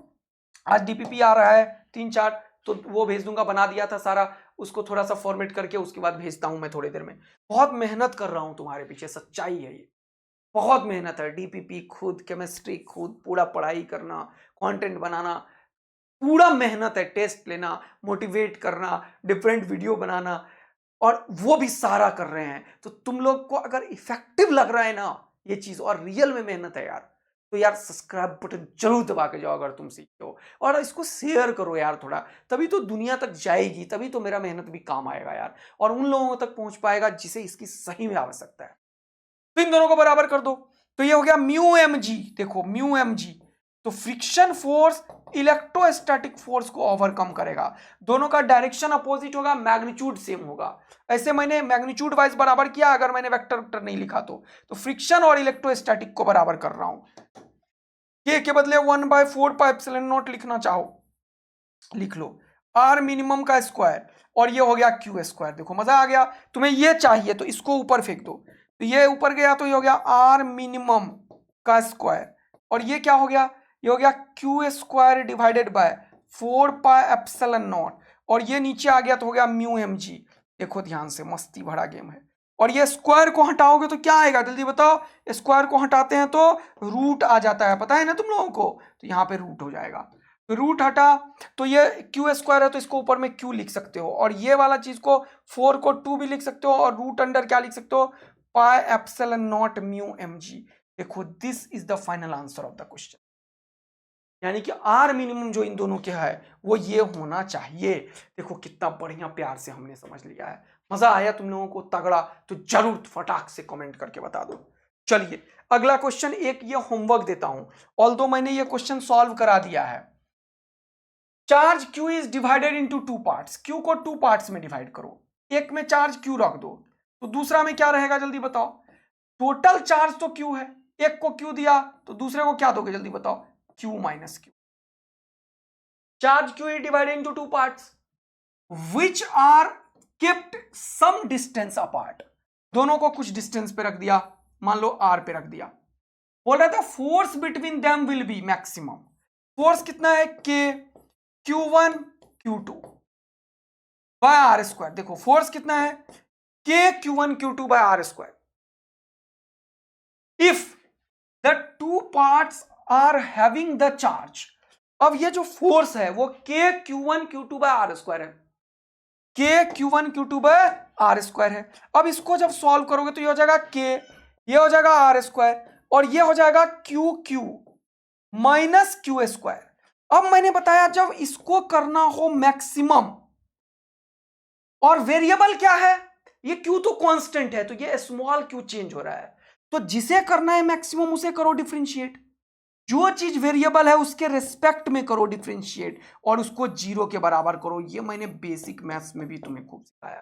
आज डीपीपी आ रहा है 3-4, तो वो भेज दूंगा, बना दिया था सारा, उसको थोड़ा सा फॉर्मेट करके उसके बाद भेजता हूं मैं थोड़ी देर में। बहुत मेहनत कर रहा हूं तुम्हारे पीछे, सच्चाई है ये, बहुत मेहनत है। डीपीपी खुद, केमिस्ट्री खुद, पूरा पढ़ाई करना, कंटेंट बनाना, पूरा मेहनत है। टेस्ट लेना, मोटिवेट करना, डिफरेंट वीडियो बनाना, और वो भी सारा कर रहे हैं। तो तुम लोग को अगर इफेक्टिव लग रहा है ना ये चीज और रियल में मेहनत है यार, तो यार सब्सक्राइब बटन जरूर दबा के जाओ अगर तुम सीखते हो, और इसको शेयर करो यार थोड़ा, तभी तो दुनिया तक जाएगी, तभी तो मेरा मेहनत भी काम आएगा यार, और उन लोगों तक पहुंच पाएगा जिसे इसकी सही में आवश्यकता है। तो इन दोनों को बराबर कर दो, तो ये हो गया म्यू एम जी। देखो म्यू एम जी, तो फ्रिक्शन फोर्स इलेक्ट्रोस्टैटिक फोर्स को ओवरकम करेगा। दोनों का डायरेक्शन अपोजिट होगा, मैग्नीट्यूड सेम होगा। ऐसे मैंने मैग्नीट्यूड वाइज बराबर किया, अगर मैंने वेक्टर वेक्टर नहीं लिखा तो फ्रिक्शन और इलेक्ट्रोस्टैटिक को बराबर कर रहा हूं। के बदले 1/4πε0 लिखना चाहो लिख लो, आर मिनिमम का स्क्वायर, और ये हो गया क्यू स्क्वायर। देखो मजा आ गया। तुम्हें ये चाहिए तो इसको ऊपर फेंक दो, तो ये ऊपर गया तो ये हो गया आर मिनिमम का स्क्वायर, और ये क्या हो गया, ये हो गया क्यू स्क्वायर डिवाइडेड बाय 4πε0, और ये नीचे आ गया तो हो गया म्यू एम जी। देखो ध्यान से, मस्ती भरा गेम है। और ये स्क्वायर को हटाओगे तो क्या आएगा, जल्दी बताओ। स्क्वायर को हटाते हैं तो रूट आ जाता है, पता है ना तुम लोगों को, तो यहाँ पे रूट हो जाएगा। तो रूट हटा तो ये क्यू स्क्वायर है, तो इसको ऊपर में क्यू लिख सकते हो, और ये वाला चीज को 4 को 2 भी लिख सकते हो, और रूट अंडर क्या लिख सकते हो, πε0 म्यू एम जी। देखो this is the final answer of the question, यानी कि आर मिनिमम जो इन दोनों के है वो ये होना चाहिए। देखो कितना बढ़िया प्यार से हमने समझ लिया है। मजा आया तुम लोगों को तगड़ा, तो जरूर फटाक से कमेंट करके बता दो। चलिए अगला क्वेश्चन, एक ये होमवर्क देता हूं, ऑल्दो मैंने ये क्वेश्चन सॉल्व करा दिया है। Charge Q is divided into 2 parts. Q को 2 पार्ट्स में डिवाइड करो, एक में चार्ज Q रख दो, तो दूसरा में क्या रहेगा जल्दी बताओ। टोटल चार्ज तो Q है, एक को Q दिया तो दूसरे को क्या दोगे जल्दी बताओ, Q minus Q। Charge Q is divided into 2 parts which are kept some distance apart। दोनों को कुछ डिस्टेंस पे रख दिया, मान लो R पे रख दिया। बोल रहा था force between them will be maximum. Force कितना है, K Q1 Q2 by R square. देखो फोर्स कितना है, K Q1 Q2 by R square. If the 2 parts are having the charge, अब ये जो फोर्स है वो K Q1 Q2 by R square है, K Q1 Q2 by R square है। अब इसको जब सॉल्व करोगे तो ये हो जाएगा K, ये हो जाएगा आर स्क्वायर, और ये हो जाएगा Q Q minus Q square. अब मैंने बताया जब इसको करना हो मैक्सिमम, और वेरिएबल क्या है, ये Q तो कांस्टेंट है, तो ये स्मॉल q चेंज हो रहा है, तो जिसे करना है मैक्सिमम उसे करो डिफरेंशिएट। जो चीज वेरिएबल है उसके रिस्पेक्ट में करो डिफरेंशिएट, और उसको 0 के बराबर करो। ये मैंने बेसिक मैथ्स में भी तुम्हें खूब सिखाया।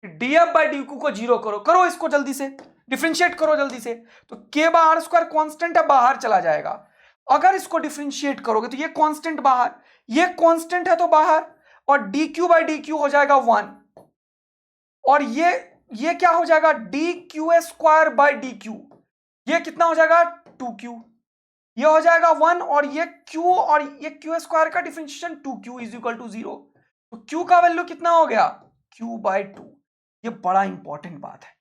df बाई डी को 0 करो, करो इसको जल्दी से, डिफरेंशिएट करो जल्दी से। तो k by R square constant है, बाहर चला जाएगा। अगर इसको डिफरेंशिएट करोगे तो ये कांस्टेंट बाहर, ये कांस्टेंट है तो बाहर, और dq बाई dq हो जाएगा 1, और ये क्या हो जाएगा, dq स्क्वायर बाई dq, ये कितना हो जाएगा 2q, ये हो जाएगा 1, और ये q और ये q स्क्वायर का differentiation 2q is equal to 0। तो q का वैल्यू कितना हो गया, q बाई 2। ये बड़ा इंपॉर्टेंट बात है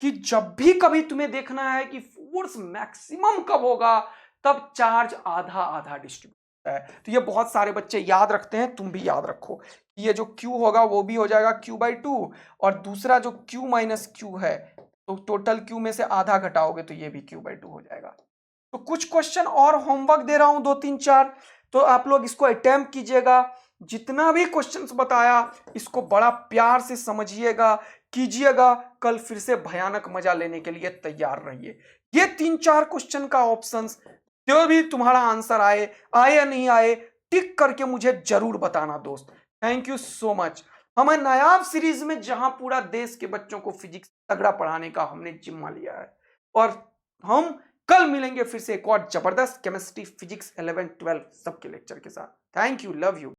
कि जब भी कभी तुम्हें देखना है कि फोर्स मैक्सिमम कब होगा, तब चार्ज आधा आधा डिस्ट्रीब्यूट है। तो ये बहुत सारे बच्चे याद रखते हैं, तुम भी याद रखो कि ये जो Q होगा वो भी हो जाएगा Q बाई 2, और दूसरा जो Q माइनस Q है, तो टोटल Q में से आधा घटाओगे तो ये भी Q बाई 2 हो जाएगा। तो कुछ क्वेश्चन और होमवर्क दे रहा हूं 2-3-4, तो आप लोग इसको अटेम्प्ट कीजिएगा। जितना भी क्वेश्चंस बताया इसको बड़ा प्यार से समझिएगा, कीजिएगा। कल फिर से भयानक मजा लेने के लिए तैयार रहिए। ये 3-4 क्वेश्चन का ऑप्शंस जो भी तुम्हारा आंसर आए या नहीं आए, टिक करके मुझे जरूर बताना दोस्त। Thank you so much. हमारे नायाब सीरीज में जहां पूरा देश के बच्चों को फिजिक्स तगड़ा पढ़ाने का हमने जिम्मा लिया है, और हम कल मिलेंगे फिर से एक और जबरदस्त केमिस्ट्री, फिजिक्स 11, 12 सबके लेक्चर के साथ। Thank you, love you.